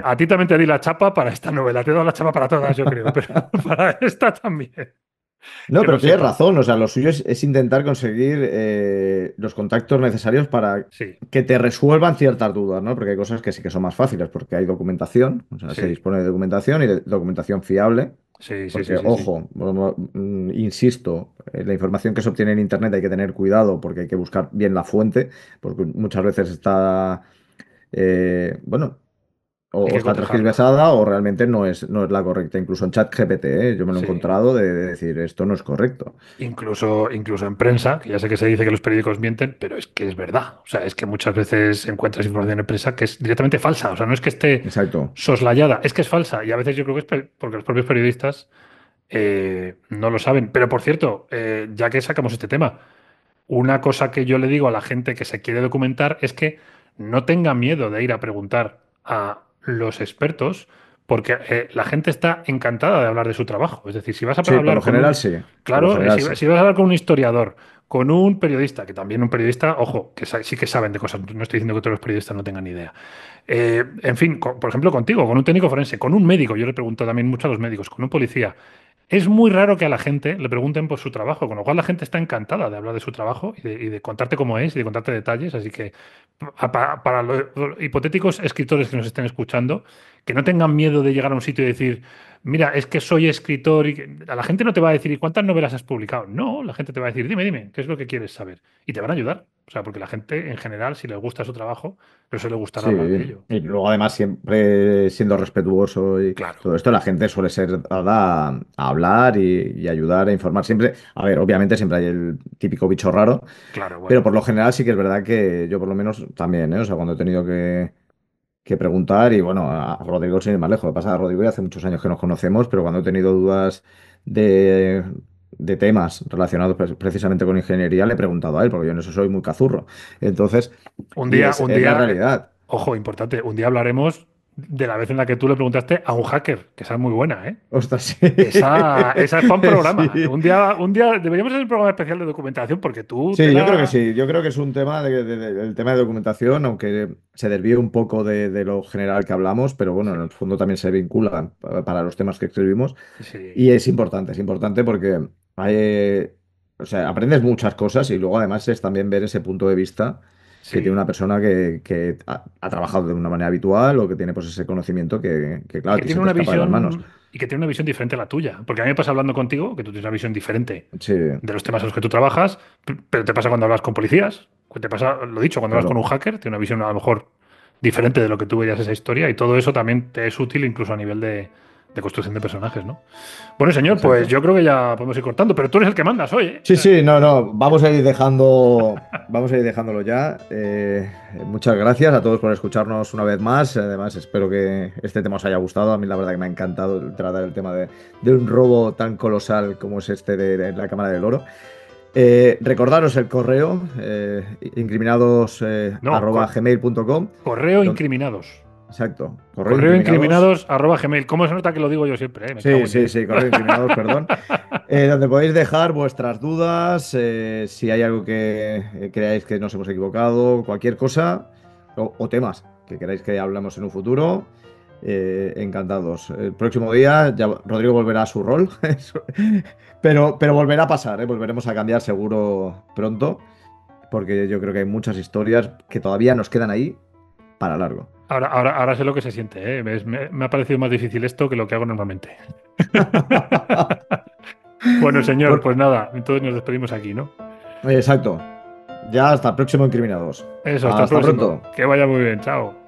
a ti también te di la chapa para esta novela, te he dado la chapa para todas, yo creo, pero para esta también. No, que lo pero tienes sepa. razón, o sea, lo suyo es intentar conseguir los contactos necesarios para Sí, que te resuelvan ciertas dudas, ¿no? Porque hay cosas que sí que son más fáciles, porque hay documentación, o sea, se sí, dispone de documentación y de documentación fiable, sí, sí, sí, porque, sí, sí. ojo, insisto, la información que se obtiene en Internet hay que tener cuidado porque hay que buscar bien la fuente, porque muchas veces está, bueno, Hay o que está cotejarla. tergiversada o realmente no es la correcta. Incluso en ChatGPT, yo me lo he Sí. encontrado de decir, esto no es correcto. Incluso en prensa, que ya sé que se dice que los periódicos mienten, pero es que es verdad. O sea, es que muchas veces encuentras información en prensa que es directamente falsa. O sea, no es que esté Exacto. soslayada, es que es falsa. Y a veces yo creo que es porque los propios periodistas no lo saben. Pero por cierto, ya que sacamos este tema, una cosa que yo le digo a la gente que se quiere documentar es que no tenga miedo de ir a preguntar a los expertos, porque la gente está encantada de hablar de su trabajo. Es decir, si vas a Sí, por lo hablar con general un, sí. Por lo claro, general sí. si vas a hablar con un historiador, con un periodista, que también un periodista, ojo, que sí que saben de cosas, no estoy diciendo que todos los periodistas no tengan ni idea. En fin, por ejemplo, contigo, con un técnico forense, con un médico, yo le pregunto también mucho a los médicos, con un policía. Es muy raro que a la gente le pregunten por su trabajo, con lo cual la gente está encantada de hablar de su trabajo y de contarte cómo es y de contarte detalles. Así que para los hipotéticos escritores que nos estén escuchando, que no tengan miedo de llegar a un sitio y decir, mira, es que soy escritor a la gente no te va a decir, ¿y cuántas novelas has publicado? No, la gente te va a decir, dime, ¿qué es lo que quieres saber? Y te van a ayudar. O sea, porque la gente en general, si les gusta su trabajo, pero eso le gustará Sí, hablar de ello. y luego además siempre siendo respetuoso y Claro, todo esto, la gente suele ser dada a hablar y ayudar a informar. Siempre, a ver, obviamente siempre hay el típico bicho raro, claro, pero bueno. por lo general sí que es verdad que yo por lo menos también, ¿eh? O sea, cuando he tenido que preguntar y bueno, a Rodrigo sin ir más lejos. Lo que pasa, Rodrigo ya hace muchos años que nos conocemos, pero cuando he tenido dudas de, de temas relacionados precisamente con ingeniería, le he preguntado a él, porque yo en eso soy muy cazurro. Entonces, y Un es la día, realidad. ojo, importante, un día hablaremos de la vez en la que tú le preguntaste a un hacker, que esa es muy buena, ¿eh? Ostras, sí. Esa es para un programa. Sí. Un día deberíamos hacer un programa especial de documentación porque tú te Sí, yo creo que la... sí. Yo creo que es un tema el tema de documentación, aunque se desvíe un poco de lo general que hablamos, pero bueno, en el Sí, fondo también se vincula para los temas que escribimos. sí, Y es importante porque hay, o sea, aprendes muchas cosas y luego además es también ver ese punto de vista que tiene sí. una persona que ha trabajado de una manera habitual o que tiene pues ese conocimiento que, Y claro, a que ti se tiene te una escapa de las manos. visión, y que tiene una visión diferente a la tuya. Porque a mí me pasa hablando contigo, que tú tienes una visión diferente Sí, de los temas en los que tú trabajas, pero te pasa cuando hablas con policías, te pasa, lo dicho, cuando hablas con claro. un hacker, tiene una visión a lo mejor diferente de lo que tú veías esa historia y todo eso también te es útil incluso a nivel de construcción de personajes, ¿no? Bueno, señor, pues Exacto. yo creo que ya podemos ir cortando, pero tú eres el que mandas hoy, ¿eh? O Sí, sea sí, que... no, no, vamos a ir dejándolo ya. Muchas gracias a todos por escucharnos una vez más. Además, espero que este tema os haya gustado. A mí la verdad que me ha encantado tratar el tema de un robo tan colosal como es este de la Cámara del Oro. Recordaros el correo, incriminados No, arroba gmail.com. correo incriminados. Exacto, correo Correo incriminados. incriminados arroba gmail. ¿Cómo se nota que lo digo yo siempre, eh? Me cago Sí, en sí, 10. sí, correo incriminados, perdón. Donde podéis dejar vuestras dudas, si hay algo que creáis que nos hemos equivocado, cualquier cosa, o temas que queráis que hablemos en un futuro, encantados. El próximo día ya Rodrigo volverá a su rol, pero volverá a pasar, volveremos a cambiar seguro pronto, porque yo creo que hay muchas historias que todavía nos quedan ahí para largo. Ahora sé lo que se siente, ¿eh? Me ha parecido más difícil esto que lo que hago normalmente. Bueno, señor, Bueno, pues nada, entonces nos despedimos aquí, ¿no? exacto. Ya hasta el próximo Incriminados. Eso, hasta el Hasta próximo. pronto. Que vaya muy bien, chao.